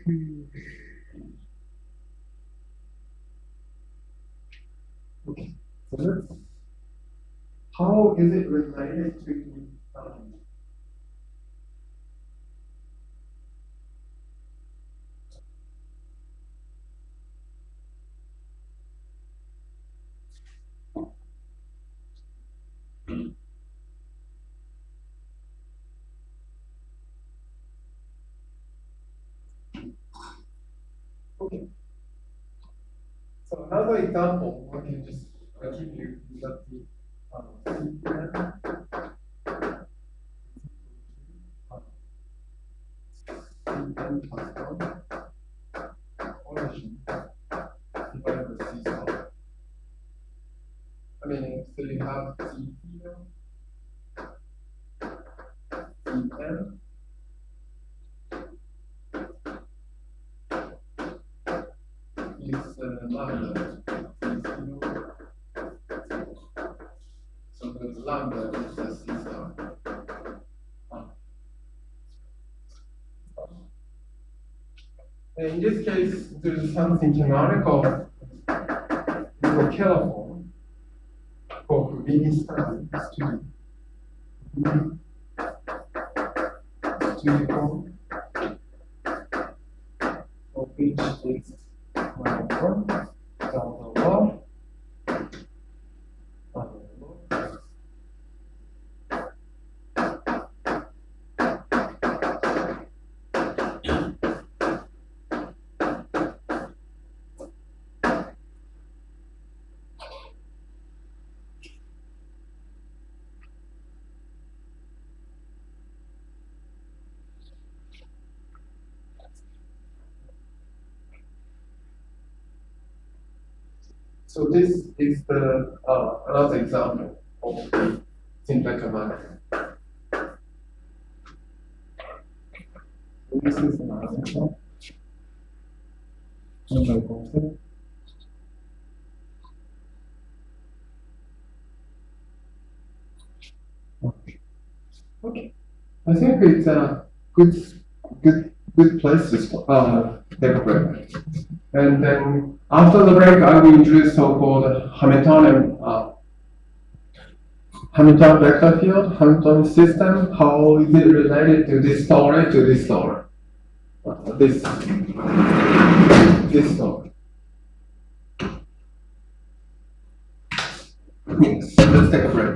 Okay, so let's, how is it related to okay. So another example, I can just give you that the CN plus 1 origin divided by C star. I mean, so you have C here, CN, is lambda, C0. So the lambda is the C star. In this case, there's something canonical for telephone for convenience time to phone, for which is one down So this is the another example of the symplectic manner. So this is another example. Okay. I think it's a good place to take a break. And then after the break, I will introduce so-called Hamilton vector field, Hamilton system. How is it related to this story, this story? Yes. Let's take a break.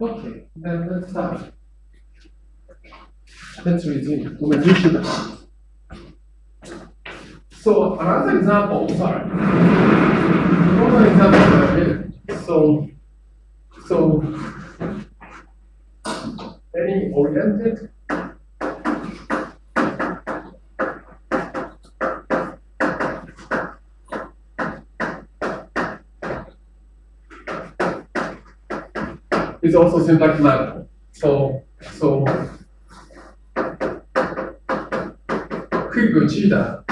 Okay, then let's start. Let's resume. 我们继续吧。So another example, sorry. Another example. So any oriented is also symplectic manifold. So 规格矩的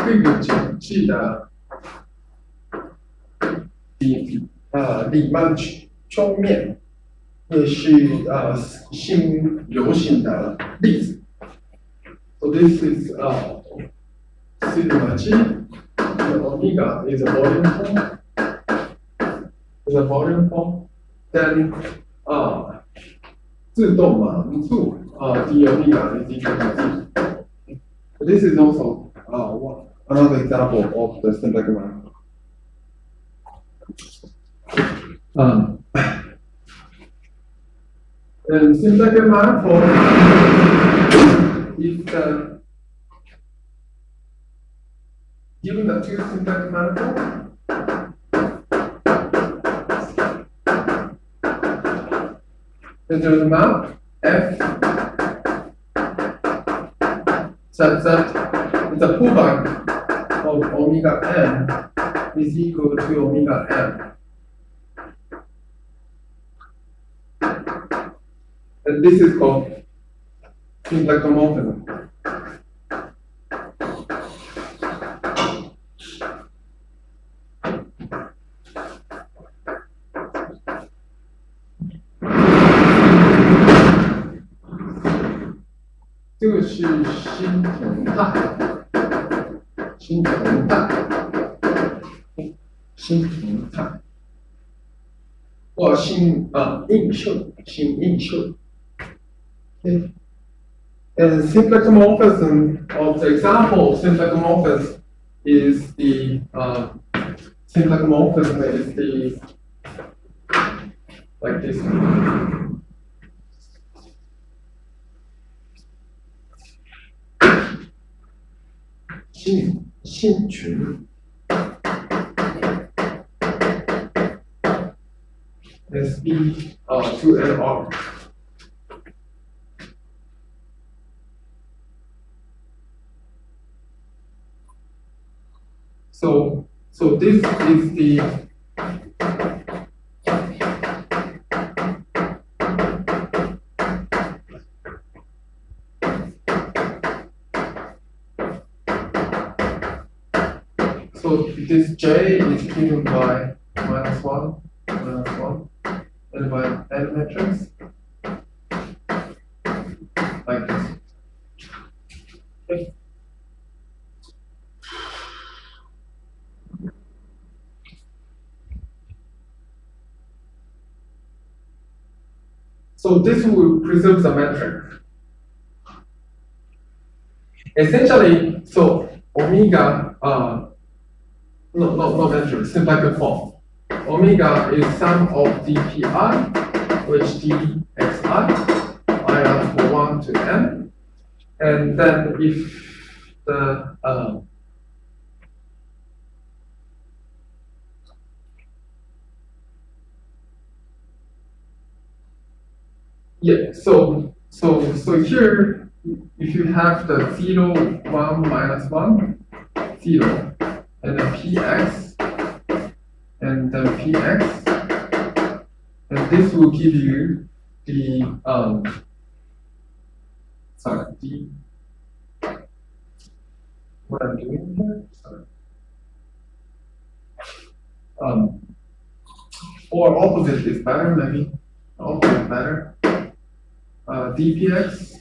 黎曼曲面也是新流行的例子。So this is sigma g. The omega is a volume form. Then 自动函数d omega is equal to z. This is also another example of the symplectic manifold. And symplectic manifold is given the two symplectic manifold. Then there is a map F such that the product of omega m is equal to omega m. And this is called symplectic morphism. This is 新形态，或新映射。Okay. And symplectic morphism of the example of symplectic morphism is the like this one. Xin群 SB to NR. So this is the this J is given by -1, and by n matrix like this. Okay. So this will preserve the metric. Essentially, so omega not metric, symplectic form. Omega is sum of dpi, which dxi, I run for 1 to n, and then if the so here, if you have the 0, 1, -1, 0, and then px, and then px, and this will give you the what I'm doing here, or opposite is better, maybe opposite better. dpx,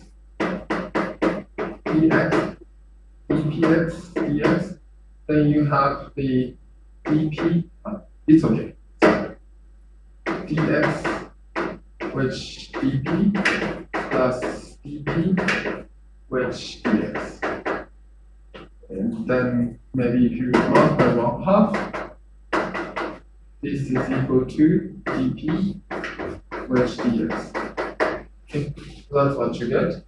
dx, then you have the dp, it's okay, dx, which dp, plus dp, which dx. And then maybe if you multiply 1/2, this is equal to dp, which dx. Okay, that's what you get.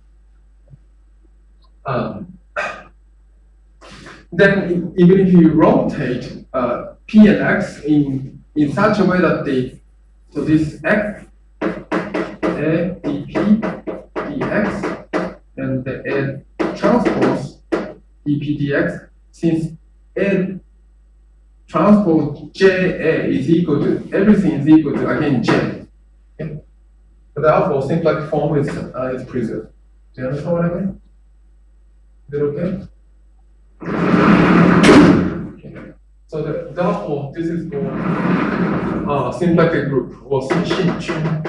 Then even if you rotate P and X in such a way that so this X A dP dx and the A transpose dP dx, since A transpose JA is equal to, everything is equal to, again, J. Okay? Therefore, symplectic form is preserved. Do you understand what I mean? Is it okay? Okay. So therefore, this is called symplectic group, or Xin.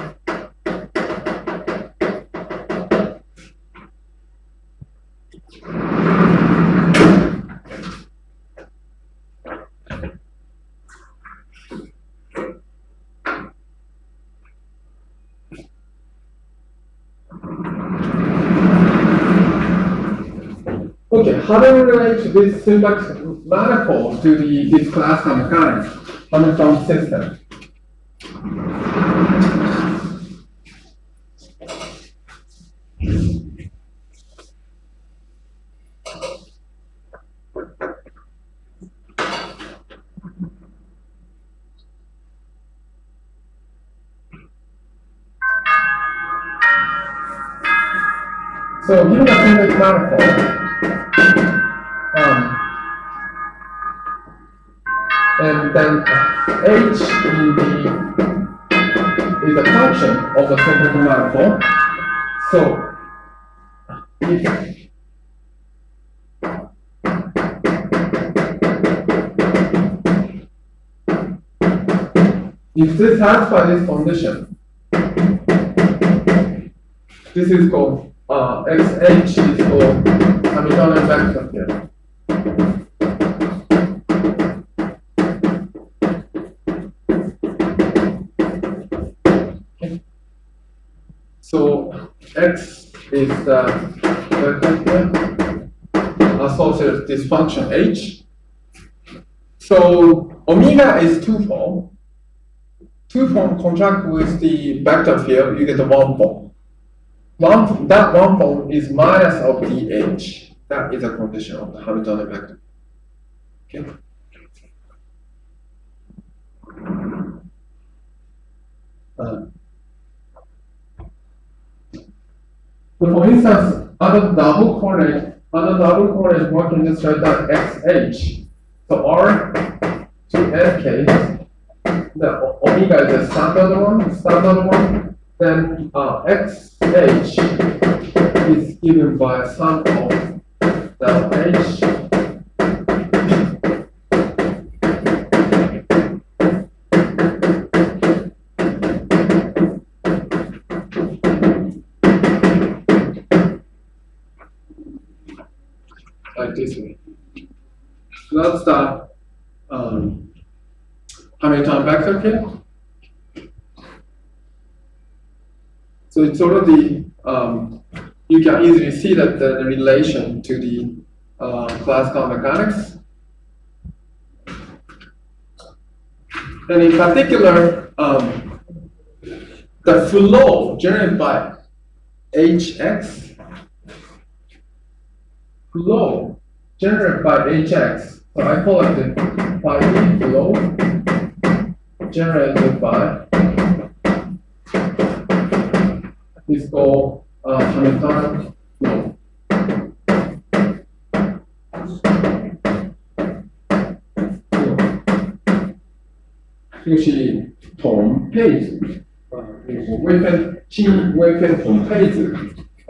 Okay, how do we relate this symplectic manifold to this classical mechanics coming from system? So given a symplectic manifold, and then H is a function of the symplectic manifold. So if this satisfies this condition, this is called XH is called Hamiltonian vector here. Okay. So X is the vector here associated with this function H. So omega is two-fold. Two-fold contract with the vector field, you get the one-fold. That one-fold is minus of dH. That is a condition of the Hamiltonian vector. Okay. So for instance, other double coordinate one can just write down XH. So R to S case, the omega is the standard one. Then XH is given by a sum of delta H like this way. So that's the Hamiltonian vector here. So it's already, you can easily see that the relation to the classical mechanics. And in particular, the flow generated by HX, flow generated by HX, so I call it the phi E flow generated by is called Hamiltonian flow. 이것이 돈 페이지, 웨이펜 돈 페이지,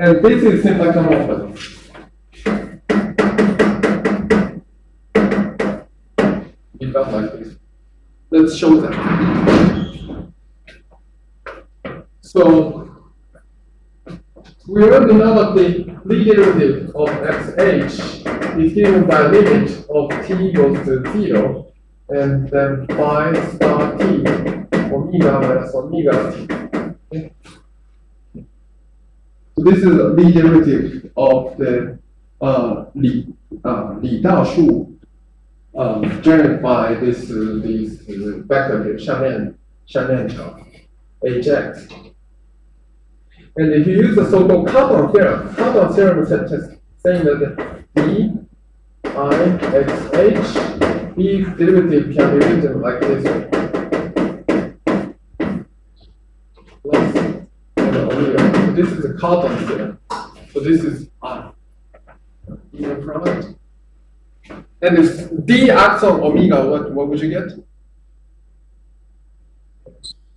and this is symplectic method. It goes like this. Let's show that. So we already know that the Lie derivative of xh is given by limit of t goes to 0, and then phi star t, omega minus omega t. Okay. So this is the Lie derivative of the Li Dao Shu generated by this vector here, 下面条 hx. And if you use the so-called compound theorem is saying that d I x h b derivative can be written like this way. Plus and omega. So this is a compound theorem. So this is I. Inner product. And this d acts on omega, what would you get?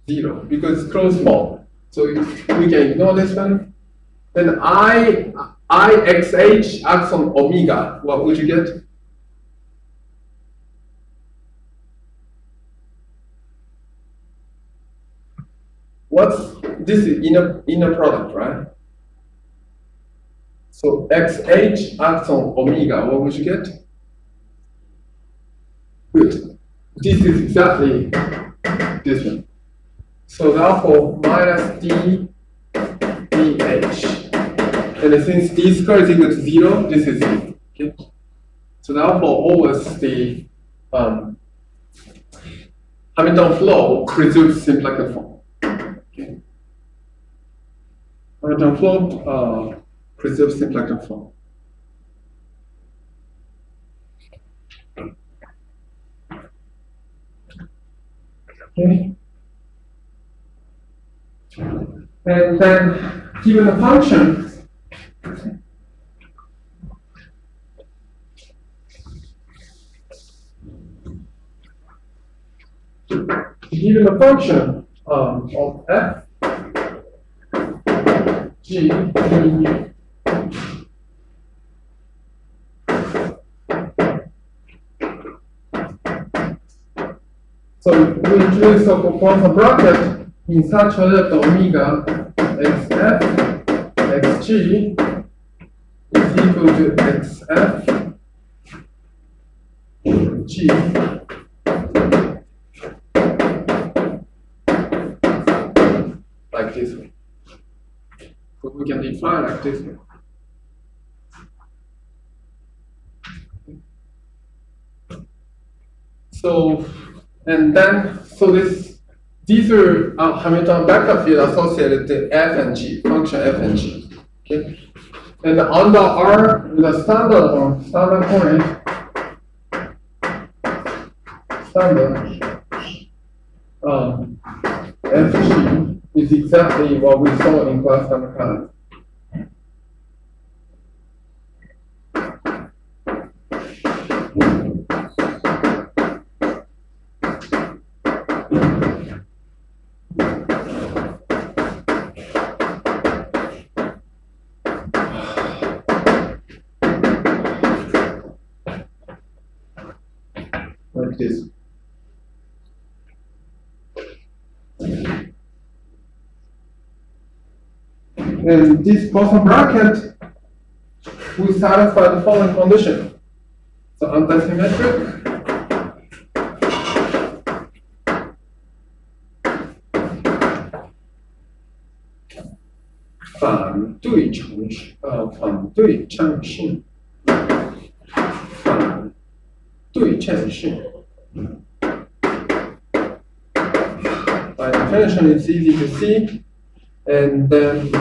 0, because it's closed form. So we can ignore this one. Then IXH acts on omega. What would you get? This is inner product, right? So XH acts on omega. What would you get? Good. This is exactly this one. So therefore, minus d dh. And since d squared is equal to 0, this is 0. Okay? So therefore, always the Hamilton flow preserves symplectic form. Okay? Hamilton flow preserves symplectic form. Okay? And then, given the function, given the function of f, g, d, so we introduce so-called quantum bracket in such a way that omega xf xg is equal to xf g like this way. So we can define like this way. So and then these are Hamilton vector field associated to f and g, function f and g. Okay? And under R, the standard point, fg is exactly what we saw in class number 5. Like this. And this Poisson bracket will satisfy the following condition. So antisymmetric. Fan对称性。By definition, it's easy to see. And then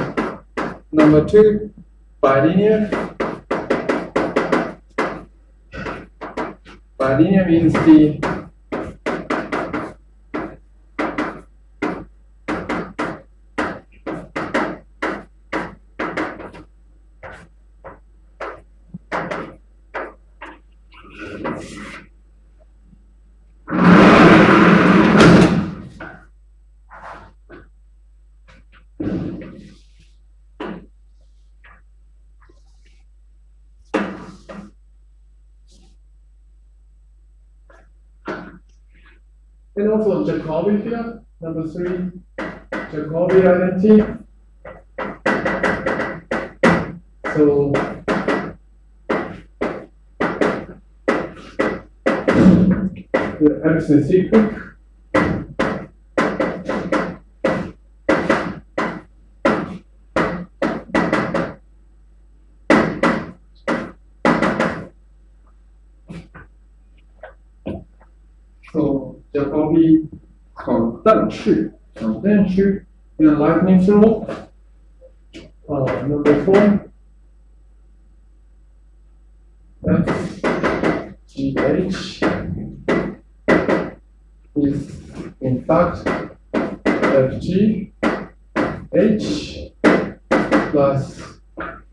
number 2, bilinear. Bilinear means the and also Jacobi field, number 3, Jacobi identity. So the X is equal. So Jacobi 等式 in lightning flow number 4. FGH is in fact FGH plus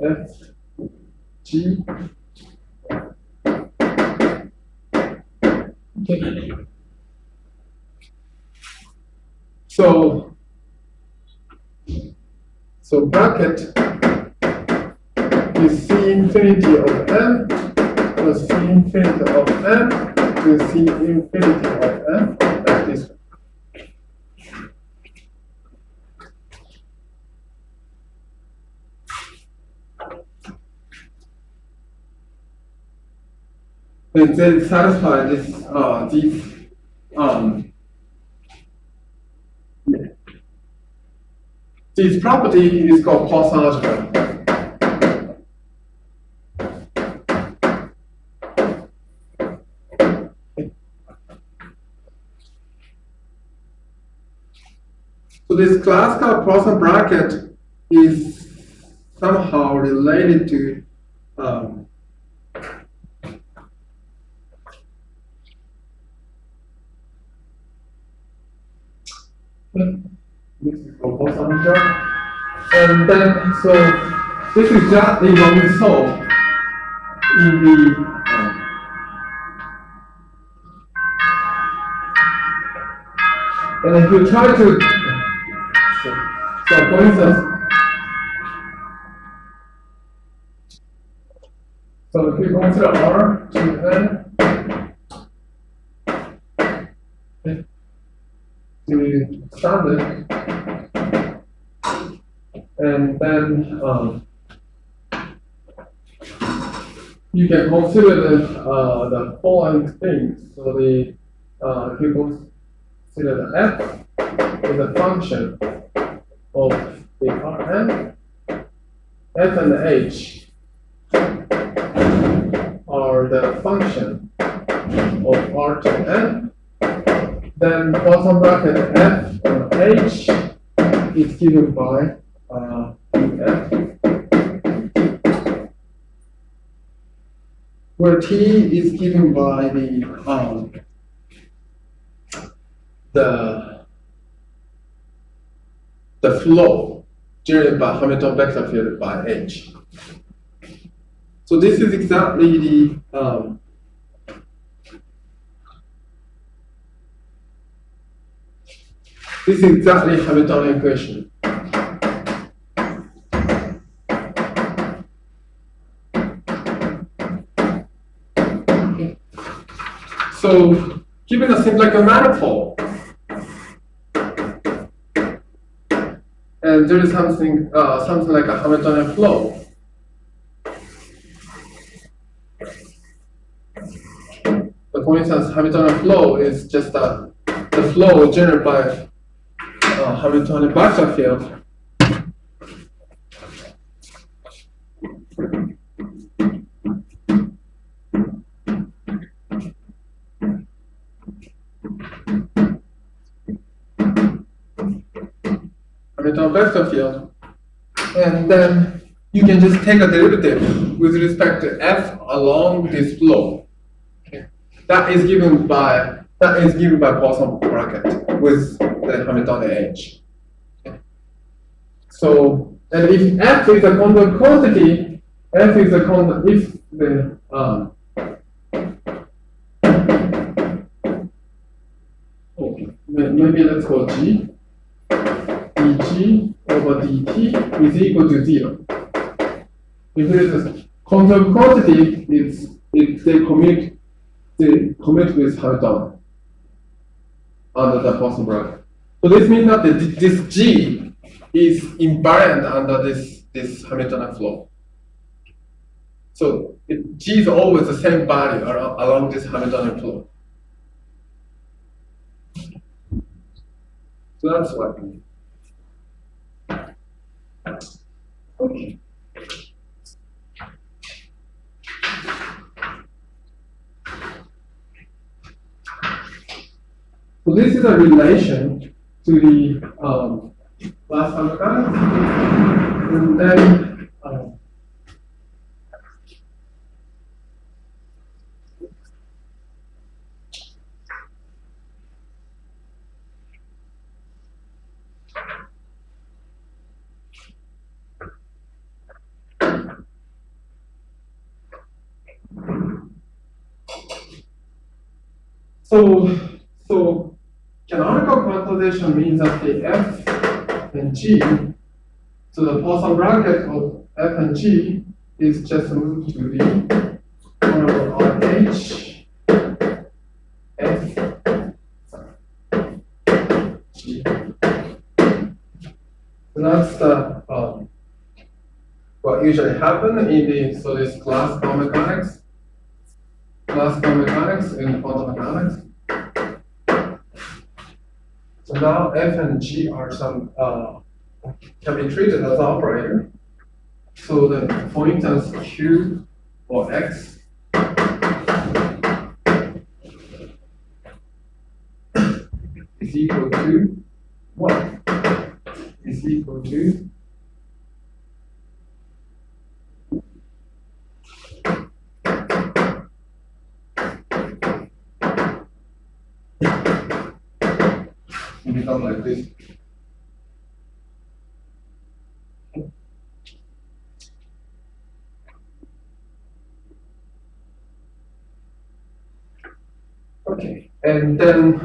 FG. Okay. So bracket is C infinity of n plus C infinity of n to C infinity of n, like this. And then satisfy this property is called Poisson algebra. So this classical Poisson bracket is somehow related to this is called Poisson algebra. And then, so this is exactly what we saw in the and if you try to, so for instance, so if you consider R to N, the standard, and then you can consider the following things. So the if you consider the f is a function of the Rn, f and h are the function of R to n. Then Poisson bracket f and h is given by f, where t is given by the flow generated by Hamilton vector field by h. So this is exactly the this is exactly Hamiltonian equation. Okay. So given a symplectic manifold, and there is something like a Hamiltonian flow. But for instance, Hamiltonian flow is just the flow generated by Hamiltonian vector field. Hamiltonian vector field, and then you can just take a derivative with respect to f along this flow. Okay. That is given by Poisson bracket with the Hamiltonian h. Okay. So, and if f is a constant quantity, f is a constant if the maybe let's call g. dg over dt is equal to 0. If it is a constant quantity, they commute with Hamilton under the Poisson bracket. So this means that this g is invariant under this Hamiltonian flow. So g is always the same value along this Hamiltonian flow. So that's what I mean. Okay. So this is a relation to the last mechanics, and then So canonical quantization means that the F and G, so the Poisson bracket of F and G is just moved to the 1 over RH F G. So that's the what usually happen in this classical mechanics and quantum mechanics. So now F and G are some can be treated as operator. So the, for instance, Q or X is equal to what? Is equal to it becomes like this. Okay, and then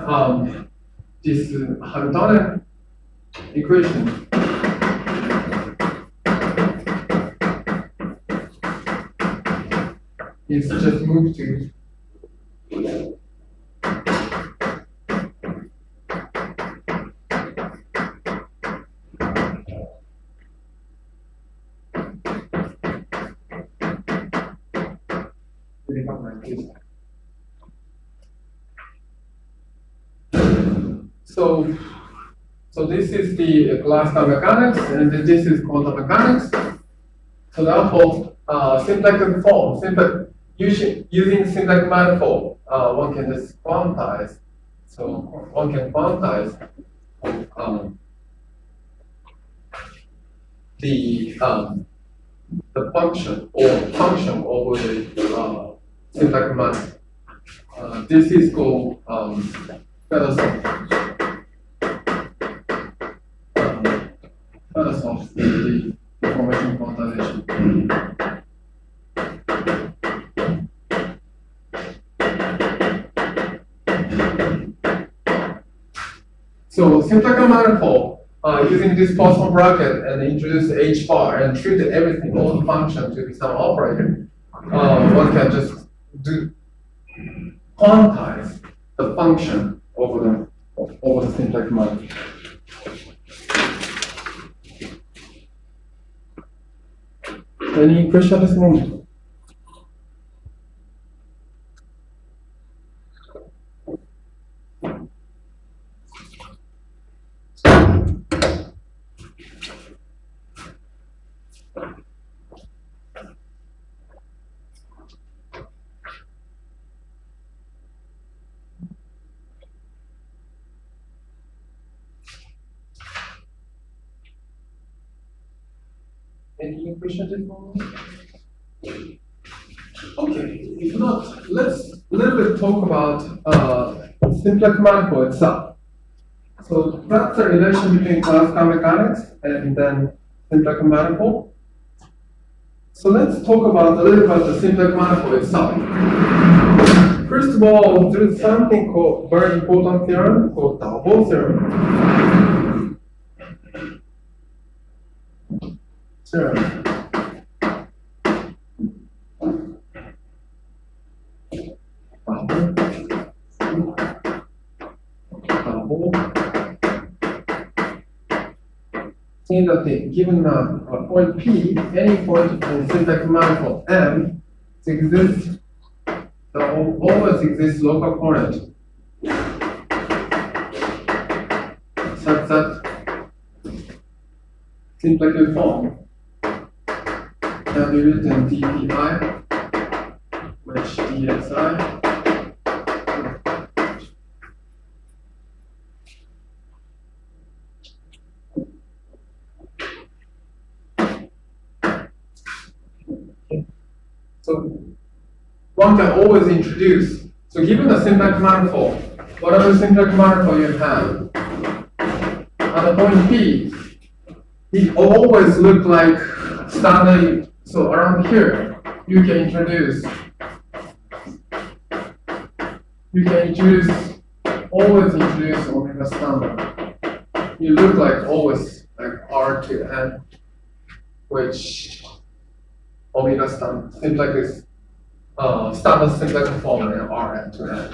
this Hamiltonian equation is just moved to become like this. So this is the classical mechanics, and this is quantum mechanics. So therefore, symplectic form, using symplectic manifold, one can just quantize. So one can quantize the function over the symplectic manifold. This is called Fedosov the information quantization. So symplectic manifold using this Poisson bracket and introduce H bar and treat everything, all the function to be some operator. One can just quantize the function over the symplectic manifold. Any question at this moment? Any question at this moment? Okay, if not, let's a little bit talk about symplectic manifold itself. So that's the relation between classical mechanics and then symplectic manifold. So let's talk about a little about the symplectic manifold itself. First of all, there is something called very important theorem called double theorem. Say that given a point P, any point in symplectic manifold M exists, there always exists local current such that symplectic form can be written dPi, which dxi. So one can always introduce. So given the symplectic manifold, whatever symplectic manifold you have, at the point P, it always look like standard. So around here, you can introduce you can always introduce omega standard. You look like always like R to N, which omega standard symplectic is standard symplectic form in Rn to N.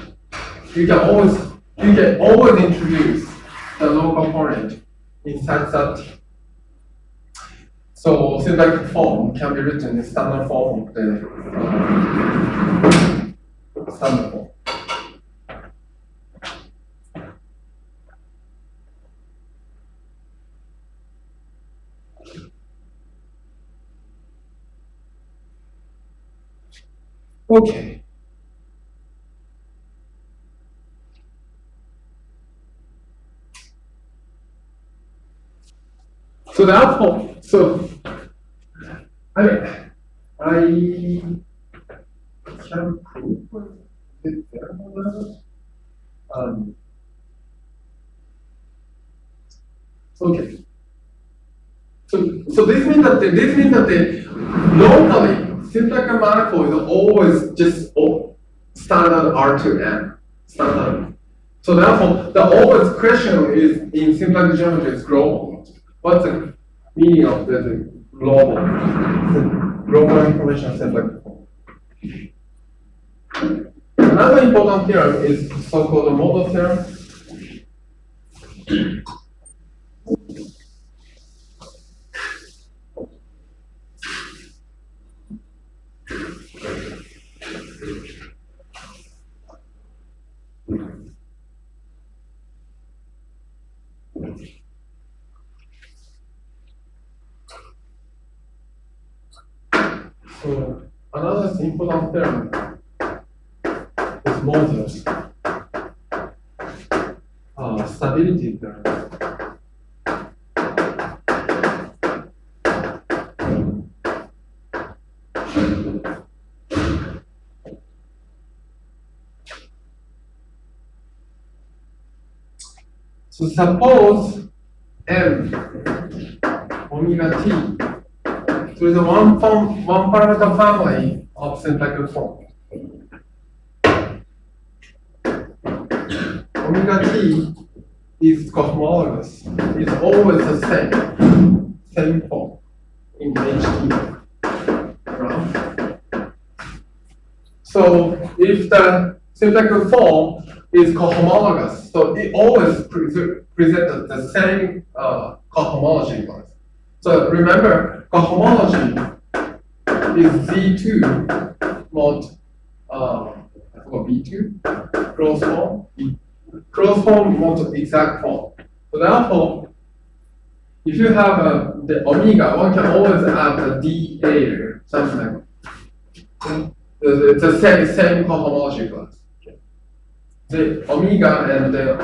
You can always introduce the local point in such that so symplectic form can be written in standard form of the standard form. Okay. So therefore, I can prove it there. Okay. So this means that locally symplectic manifold is always just standard R to N standard. So therefore, the always question is in symplectic geometry is global. What's the meaning of the global information symplectic form? Another important theorem is so-called model theorem. So another important theorem is Moses stability theorem. So suppose M omega t. So it's a one parameter family of symplectic form. Omega t is cohomologous. It's always the same form in HT. Right? So if the symplectic form is cohomologous, so it always presents the same cohomology class. So remember, cohomology is Z2 mod B2 closed form mod exact form. So therefore, if you have the omega, one can always add the D layer, something like that. It's the same cohomology class. The omega and the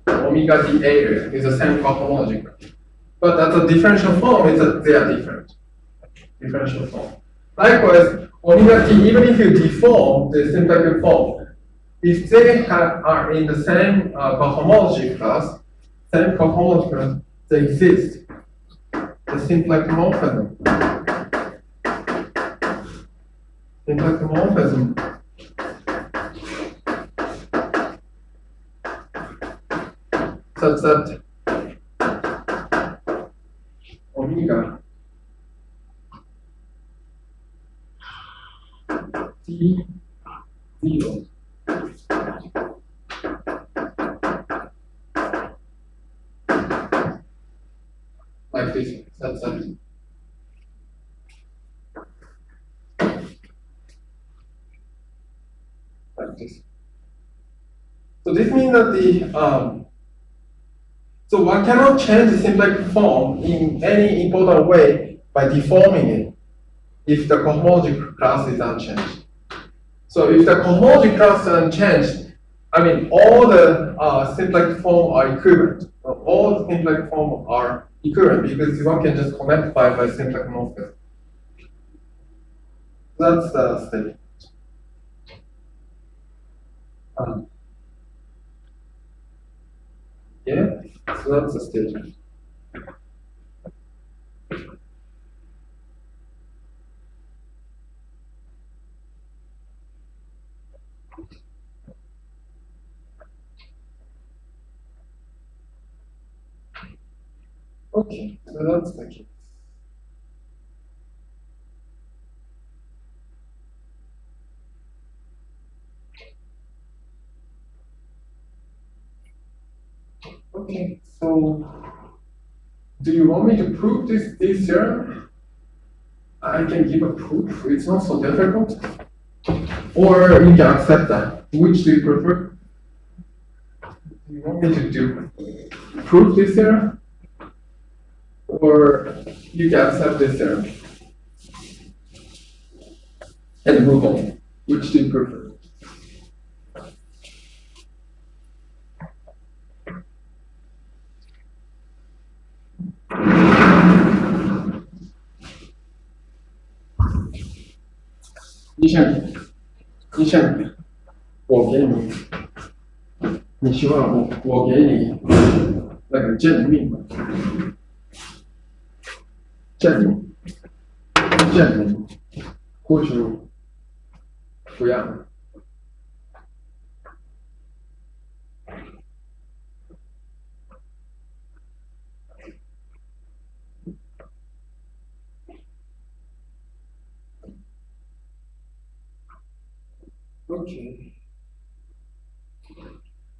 omega D area is the same cohomology class. But at the differential form, they are different. Differential form. Likewise, omega t, even if you deform the symplectic form, if they are in the same cohomology class, they exist. The symplectic morphism. Symplectic morphism such that omega t 0 like this, such that like this. So this means that so one cannot change the symplectic form in any important way by deforming it if the cohomology class is unchanged. So if the cohomology class is unchanged, I mean all the symplectic form are equivalent. So all the symplectic form are equivalent because one can just connect by symplectic morphism. That's the statement. Yeah, so that's the statement. Okay, so that's the case. Okay, so do you want me to prove this theorem? I can give a proof. It's not so difficult. Or you can accept that. Which do you prefer? Do you want me to do prove this theorem? Or you can accept this theorem and move on. Which do you prefer?你想我给你，你希望我给你那个证明吗？证明，或者不要。Okay.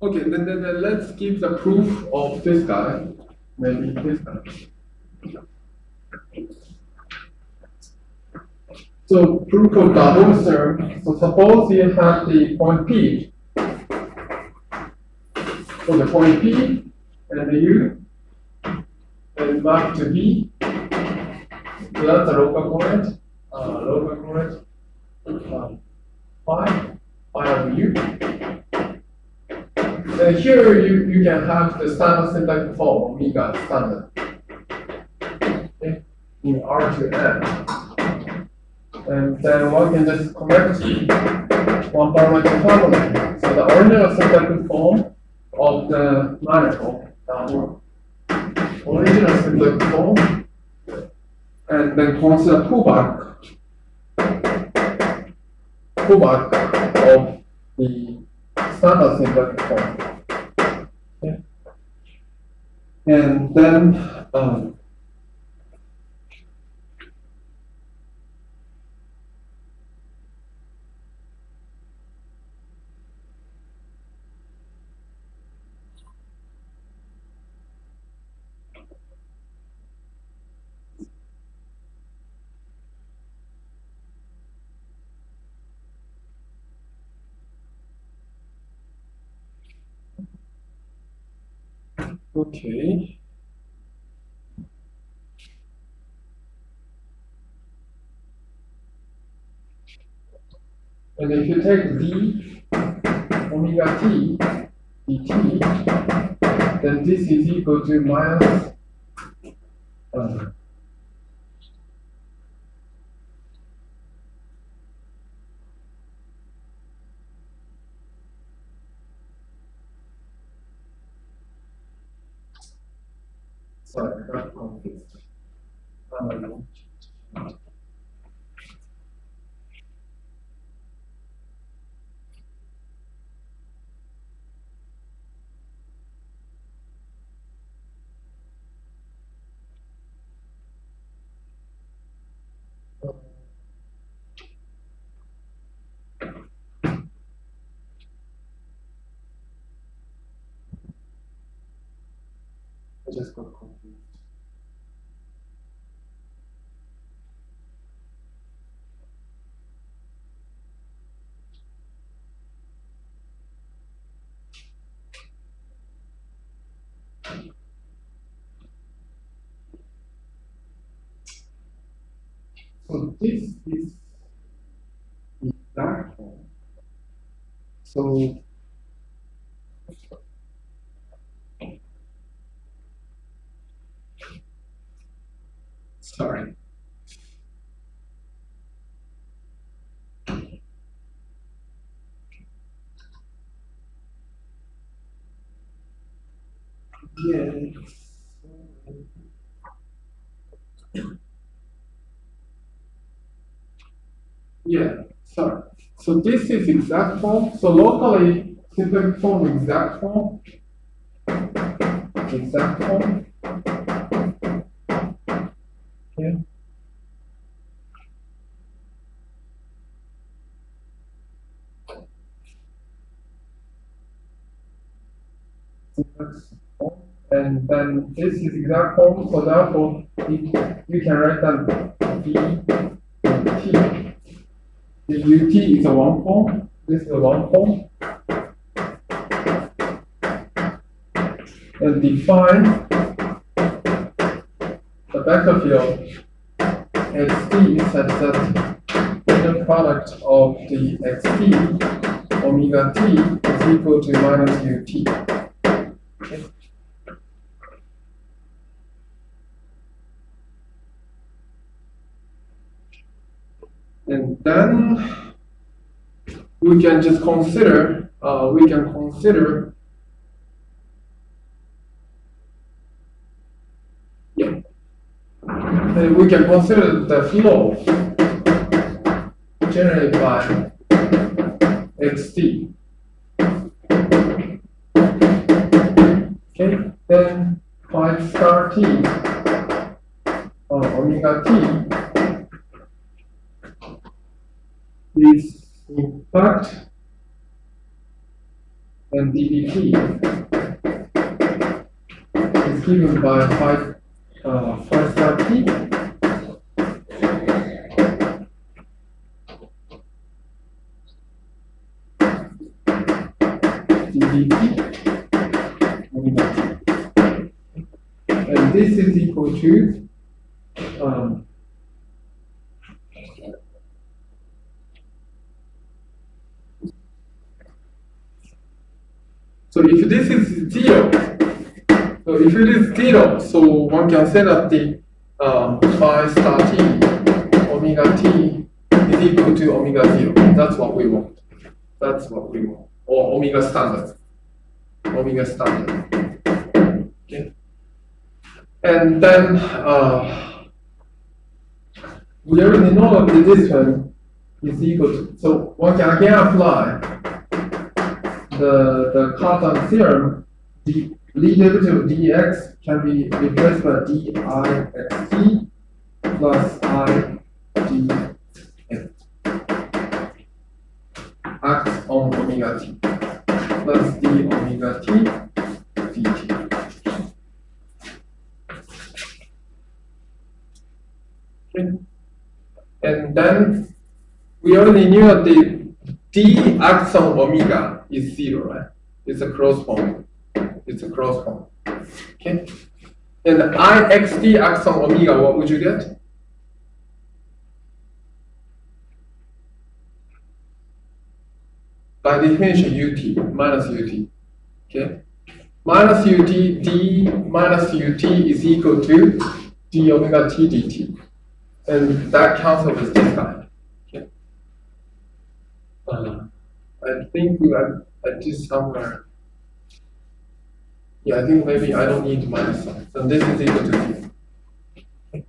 Okay, then let's give the proof of this guy. Maybe this guy. So proof of double theorem. So suppose you have the point P. So the point P and the U and map to B. So that's a local current. Phi of U. And here you can have the standard symplectic form omega standard. Okay, in R to N. And then one can just connect one parameter harmony. So the original symplectic form of the manifold, original symplectic form, and then consider pullback of the standard symplectic form. Okay. And then okay. And if you take d omega t dt, then this is equal to minus sorry, I got confused. I just got confused. So this is the exact form. So sorry. Yes. Yeah, sorry. So this is exact form. So locally, symplectic form exact form. Okay. And then this is exact form, so therefore you can write down d t. The ut is a one form, this is a one form. And define the vector field xt such that the product of the xt omega t is equal to minus ut. Okay. And then we can just consider, and we can consider the flow generated by xt. Okay, then phi star t omega t is in fact and dBt is given by phi star t dBt omega t, and this is equal to so if this is 0, so if it is 0, so one can say that the phi star t omega t is equal to omega 0. That's what we want. That's what we want. Or omega standard. Omega standard. Okay. And then we already know that this one is equal to, so one can again apply the Cartan theorem. The lead derivative of dx can be replaced by dixt plus I dx acts on omega t plus d omega t dt. Okay. And then we already knew that the d acts on omega is 0, right? It's a closed form. It's a closed form. Okay. And ixt acts on omega, what would you get? By definition, ut, minus ut. Okay. Minus ut, d minus ut is equal to d omega t dt. And that cancels with this guy. Okay. I think I did somewhere. Yeah, I think maybe I don't need minus sign. So this is equal to 0. Okay.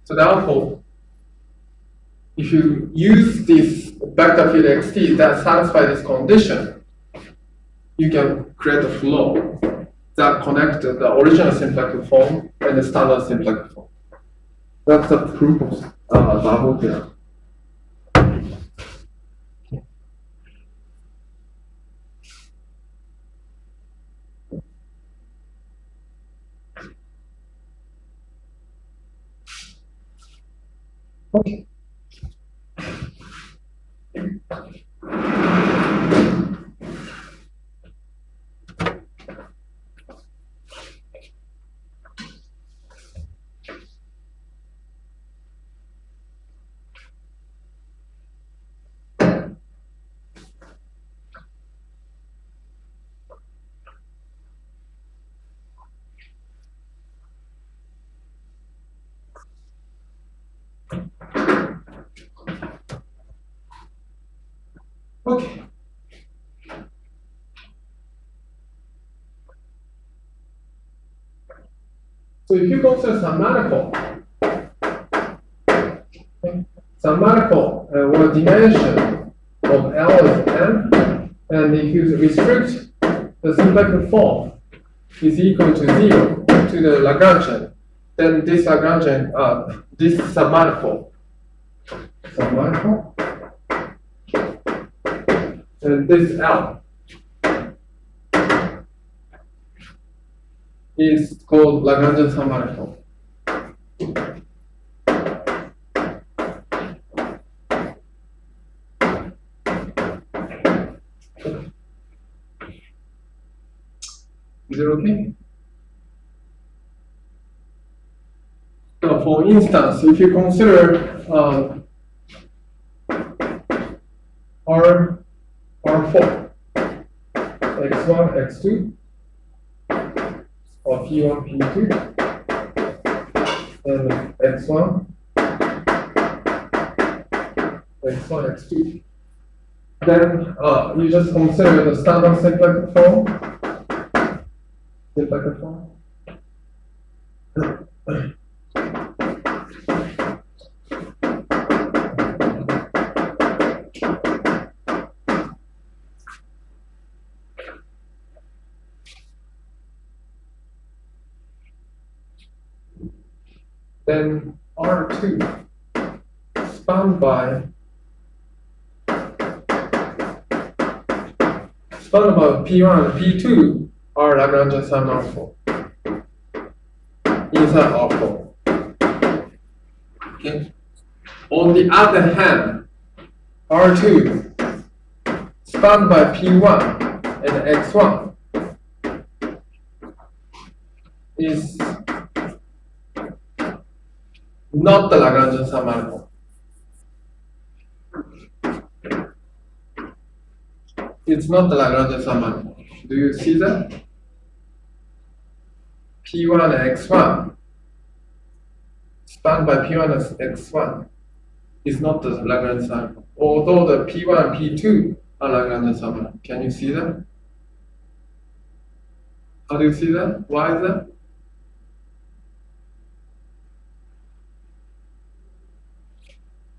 So therefore, if you use this vector field xt that satisfies this condition, you can create a flow that connects the original symplectic form and the standard symplectic form. That's the proof of double theorem. Okay. Okay. So if you consider some manifold, some manifold or dimension of L is n, and if you restrict the symplectic form is equal to 0 to the Lagrangian, then this Lagrangian, this submanifold, and this L is called Lagrangian submanifold. Is it okay? So for instance, if you consider R4, x1, x2, or p1, p2, and x1, x2. Then you just consider the standard symplectic form. Then R2 spanned by P1 and P2 are Lagrangian submanifold inside R4. Okay. On the other hand, R2 spanned by P1 and X1 is not the Lagrangian submanifold. It's not the Lagrangian submanifold. Do you see that? P1 and X1 spanned by P1 and X1 is not the Lagrangian submanifold. Although the P1 and P2 are Lagrangian submanifold. Can you see that? How do you see that? Why is that?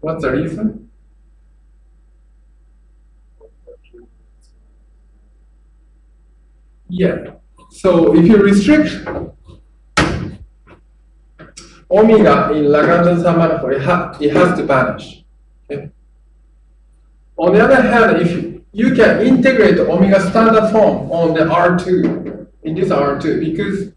What's the reason? Yeah. So if you restrict omega in Lagrangian submanifold, it has to vanish. Okay? On the other hand, if you can integrate the omega standard form on the R2, in this R2, because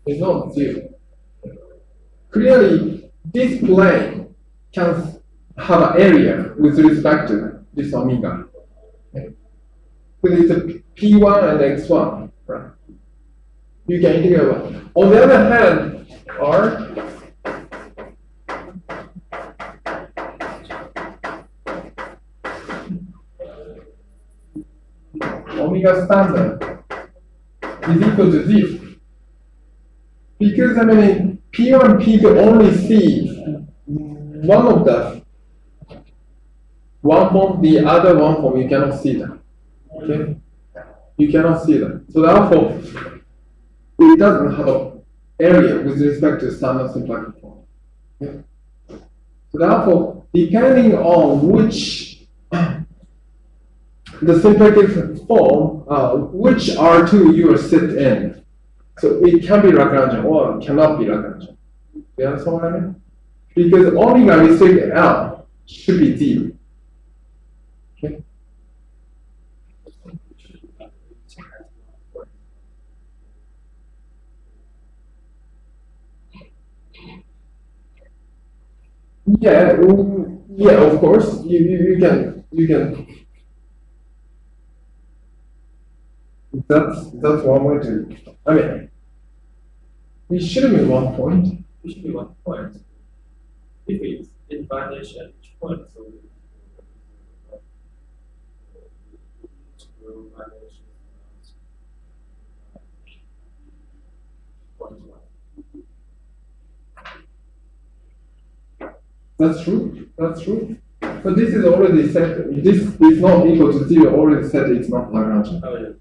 is not zero. Clearly, this plane can have an area with respect to this omega. Okay. Because it's a P1 and X1, right? You can integrate one. On the other hand, R omega standard is equal to 0. Because I mean, P1 and P2 only see one of the one form, the other one form, you cannot see them. Okay? You cannot see them. So therefore, it doesn't have an area with respect to standard symplectic form. Okay? So therefore, depending on which the symplectic form, which R2 you are set in, so it can be Lagrangian or cannot be Lagrangian. You understand what I mean? Because omega restricted L should be 0. Okay? Yeah, yeah, of course. You can. That's one way to. I mean, it shouldn't be 1 point. It should be 1 point. If it's in vanish at each point, so it will vanish. That's true. That's true. But this is already set. This is not equal to 0. Already set. It's not Lagrangian. Oh yeah.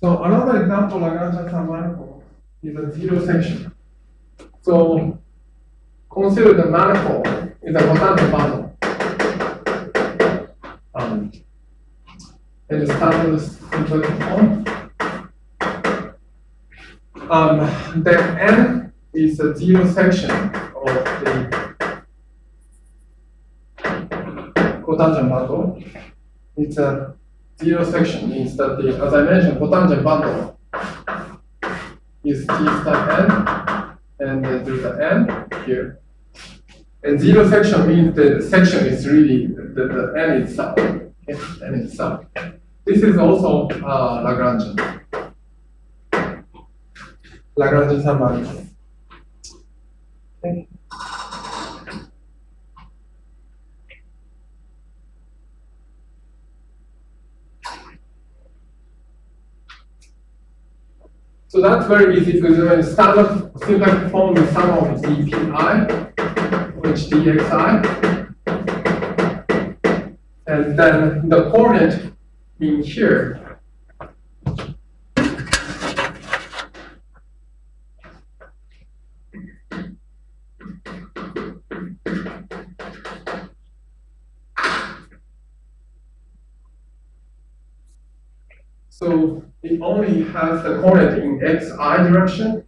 So another example Lagrange submanifold is a zero section. So consider the manifold is a quotient bundle. In the standard symplectic form. Then N is a zero section of the cotangent bundle. It's a zero section, means that the, as I mentioned, cotangent bundle is T star N, and there's an N here. And zero section means the section is really the N itself. Okay? N itself. This is also Lagrangian. Lagrangian submanifold. Okay. So that's very easy because when standard symplectic form is sum of dpi, which dxi, and then the coordinate in here so it only has the coordinate in xi direction.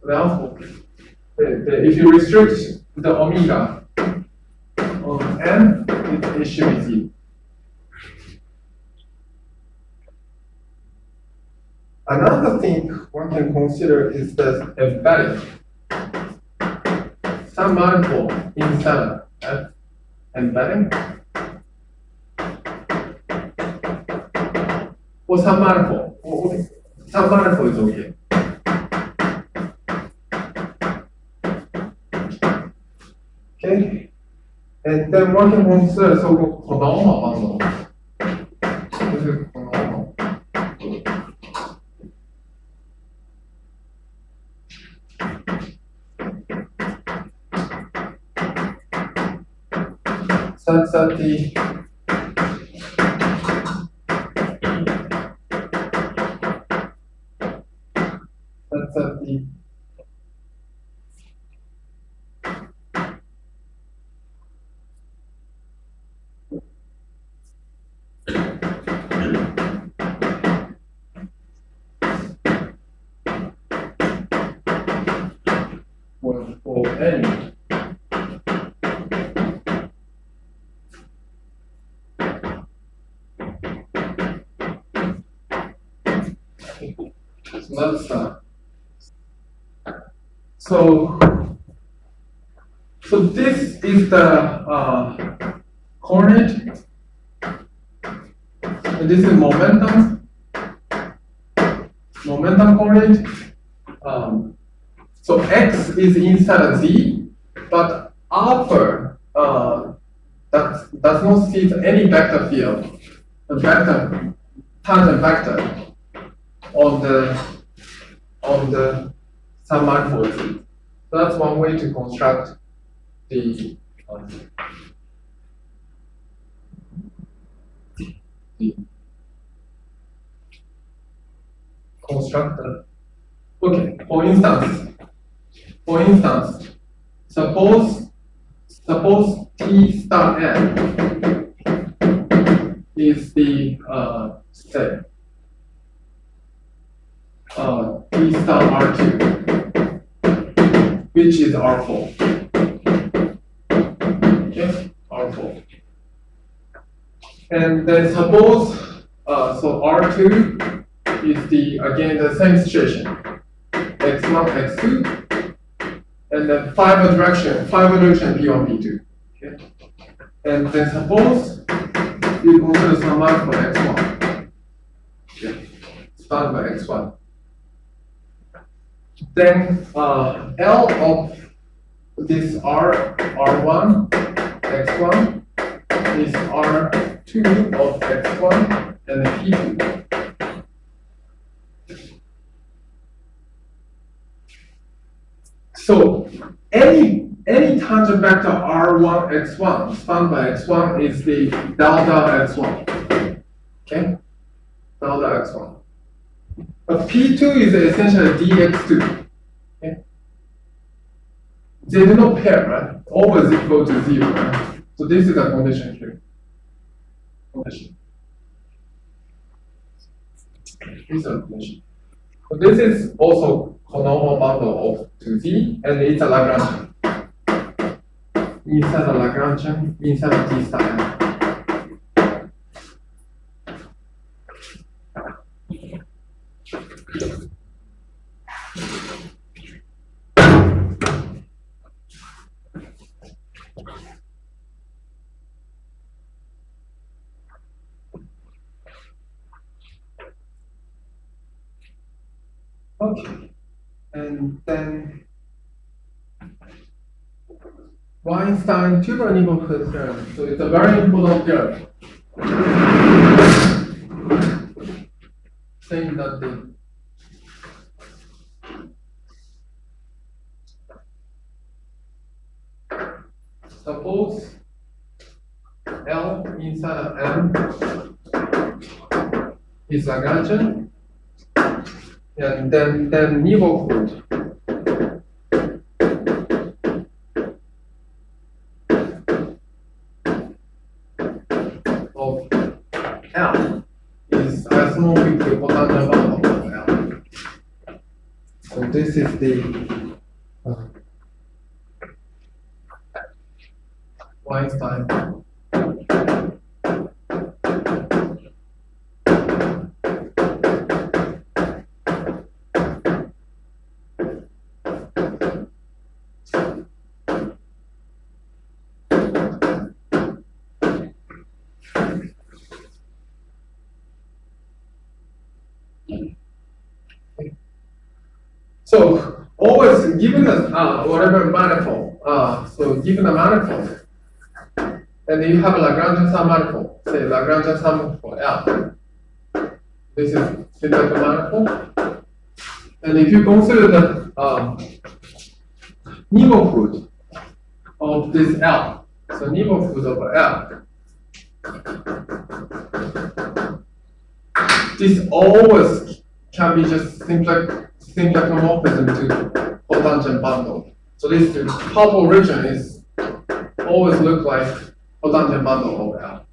Therefore, if you restrict the omega on n, it should be 0. Another thing one can consider is the embedding. Some manifold inside embedding. Or some manifold. Some manifold is okay. Okay. And then one can consider so-called Konoma bundle. This is Konoma. Such that the for n. So let's start. So this is the coordinate. And this is momentum coordinate. So x is inside z, but upper that does not see any vector field, a vector tangent vector on the submanifold Z. So that's one way to construct the constructor. Okay, for instance, suppose T star n is the say T star R2, which is R4. Okay, R4. And then suppose so R2 is the again the same situation. X1, X2, and then five direction P1, P2. Okay. And then suppose you consider some mark for X1. Okay. Start by X1. Then L of this R1, X1 is R2 of X1 and P2. So anytime tangent vector R1 x1 spanned by x1 is the delta x1. Okay? Delta x1. But P2 is essentially dx2. Okay? They do not pair, right? Always equal to 0, right? So this is a condition here. Condition. This is a condition. So this is also conormal bundle of 2Z, and it's a Lagrangian. Inside the Lagrangian, inside of T star. Okay, and then Weinstein-Tuber neighborhood theorem. So it's a very important theorem. Saying that suppose L inside of M is Lagrangian, and then neighborhood of L is isomorphic potential bundle of L. So this is the Weinstein. So always given a whatever manifold, so given a manifold, and you have a Lagrangian submanifold, say Lagrangian sum for L. This is symplectic manifold, and if you consider the neighborhood of this L, so neighborhood of L, this always can be just symplectic homomorphism to cotangent bundle. So this purple region is always look like cotangent bundle of L.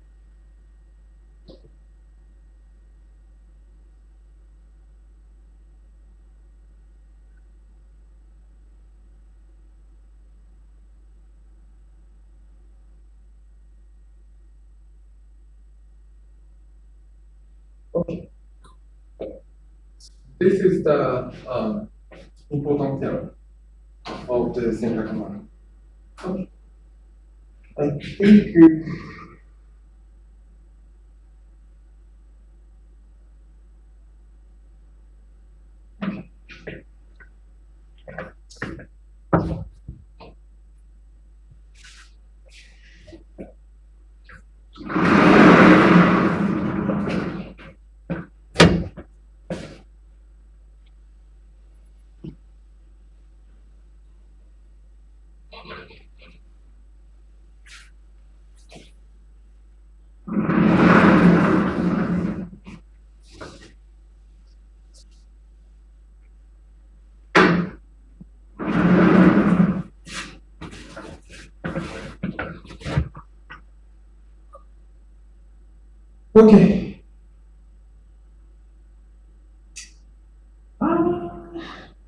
Okay. This is the important theorem of the symplectic model. Okay. I think okay.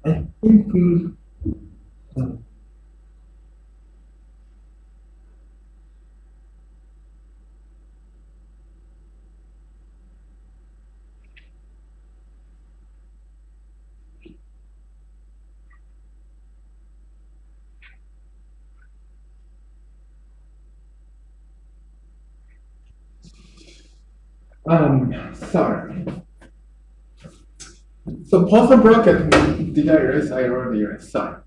I think sorry. So Poisson bracket, did I erase? I already erased. Sorry.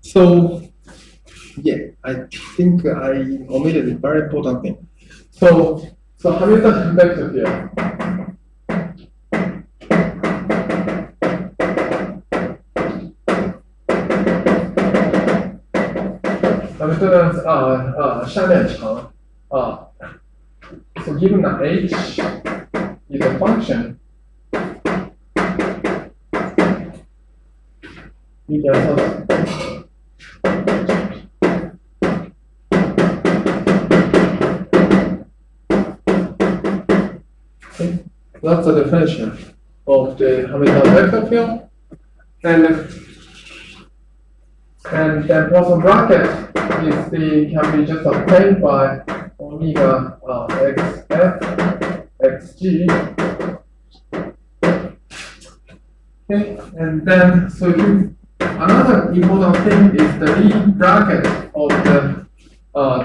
So yeah, I think I omitted a very important thing. So Hamilton vector here. 咱们这个下面长so given that h is a function, you can solve. Okay, that's the definition of the Hamilton vector field. And then also bracket can be just obtained by omega xf xg. Okay, and then so another important thing is the D bracket of the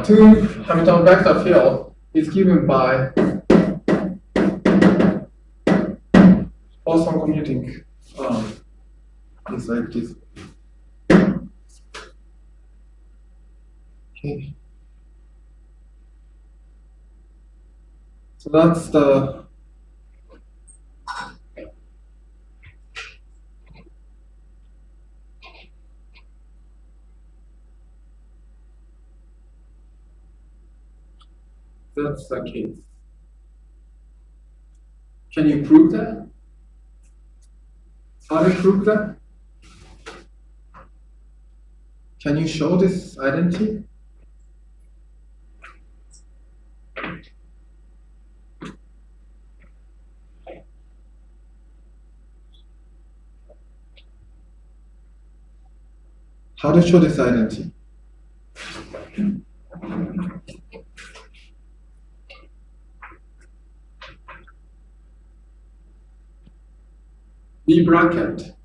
two Hamilton vector field is given by Boston commuting. It's like this. Okay. So that's the case. Can you prove that? How do you prove that? Can you show this identity? How to show this identity? B bracket.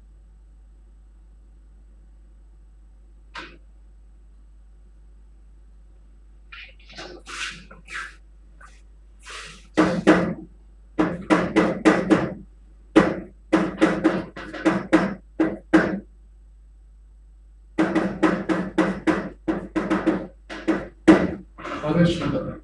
How do you show that?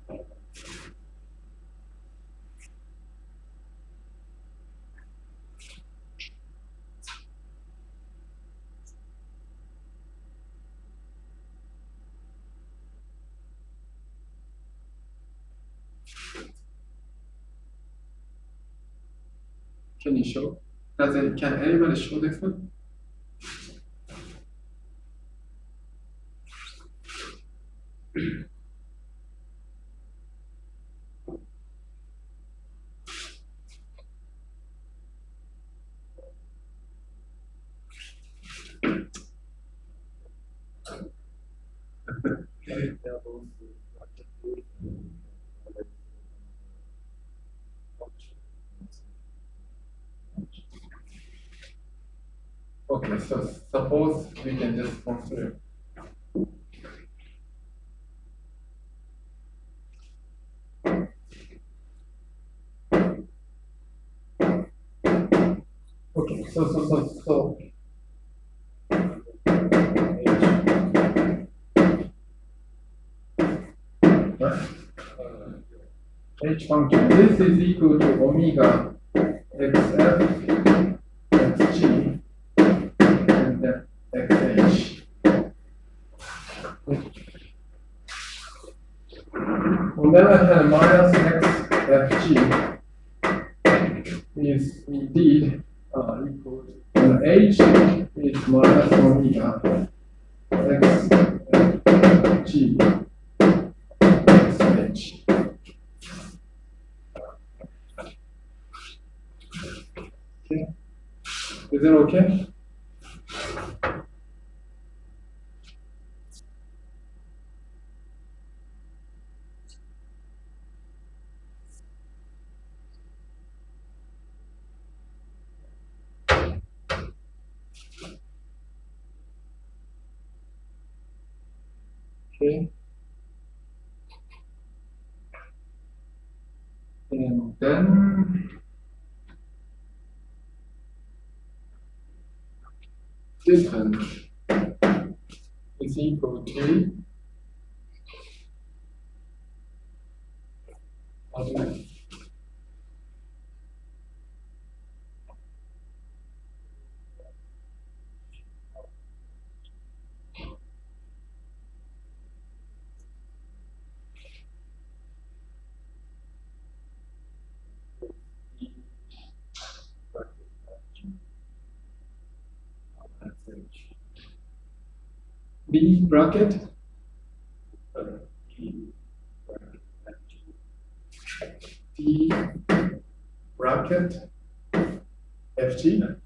Can you show? Can anybody show this one? Okay, so suppose we can just consider. Okay, so H function, this is equal to omega xf xg and then xh. On the other hand, minus xfg is indeed equal to h is minus omega xg xh. Okay. Is it okay? Okay. And then distance is equal to B bracket D bracket FG.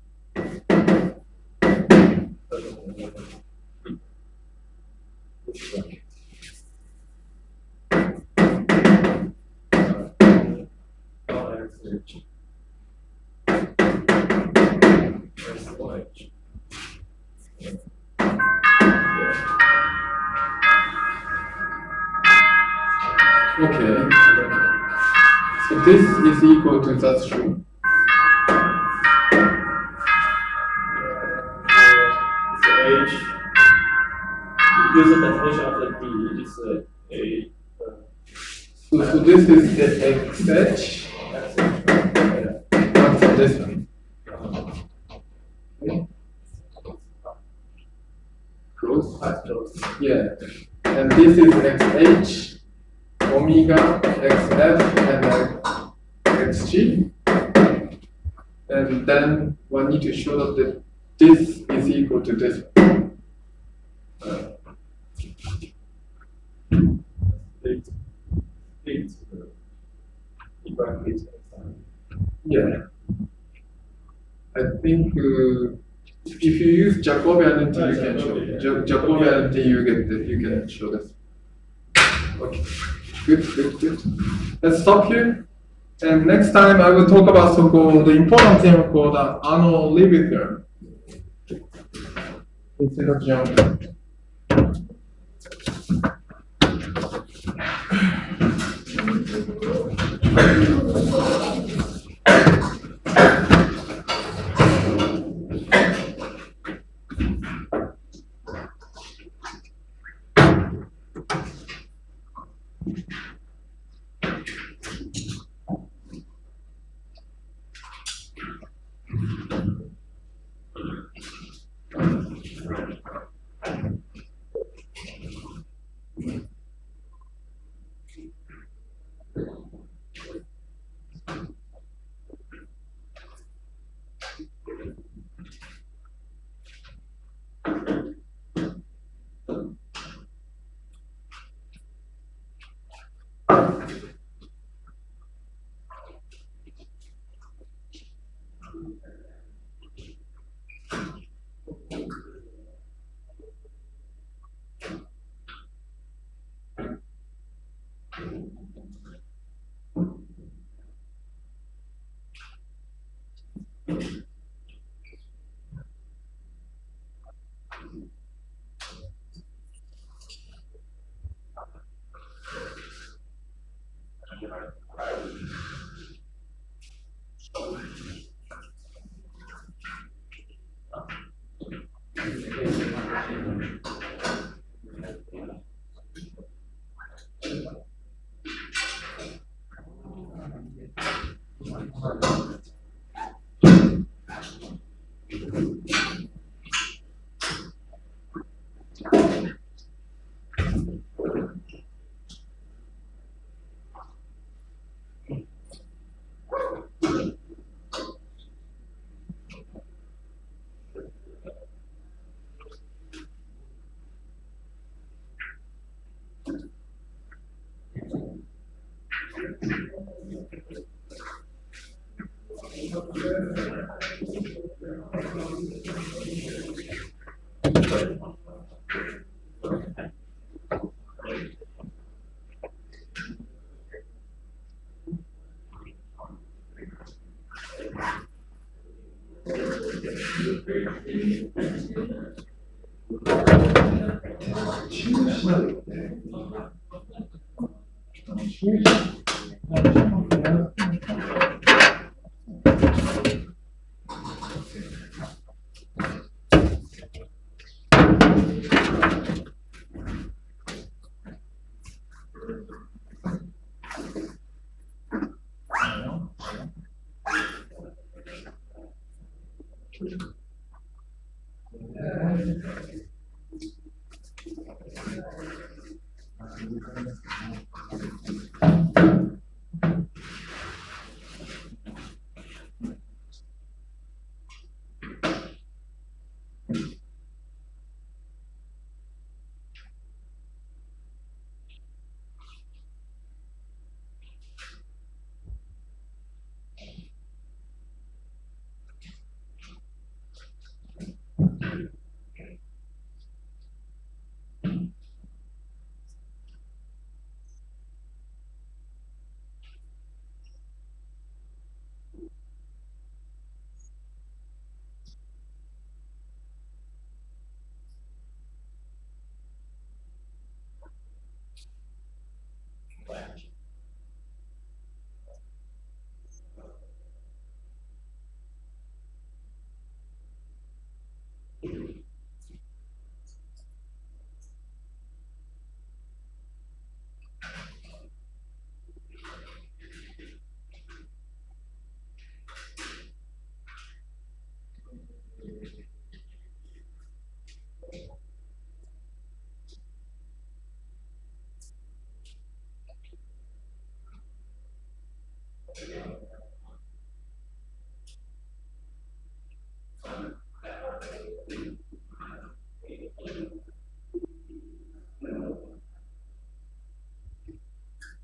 Okay. So this is equal to that's true. So H. Use the definition of the D is a. So this is the X edge. And for this one. Okay. Close. Yeah. And this is XH, omega, XF, and XG. And then we need to show that this is equal to this one. Yeah. I think if you use Jacobianity, you can show Jacobianity. You can show this. Okay. Good. Let's stop here. And next time I will talk about so-called the important theorem called the Arnold-Levy theorem. Instead of geometry.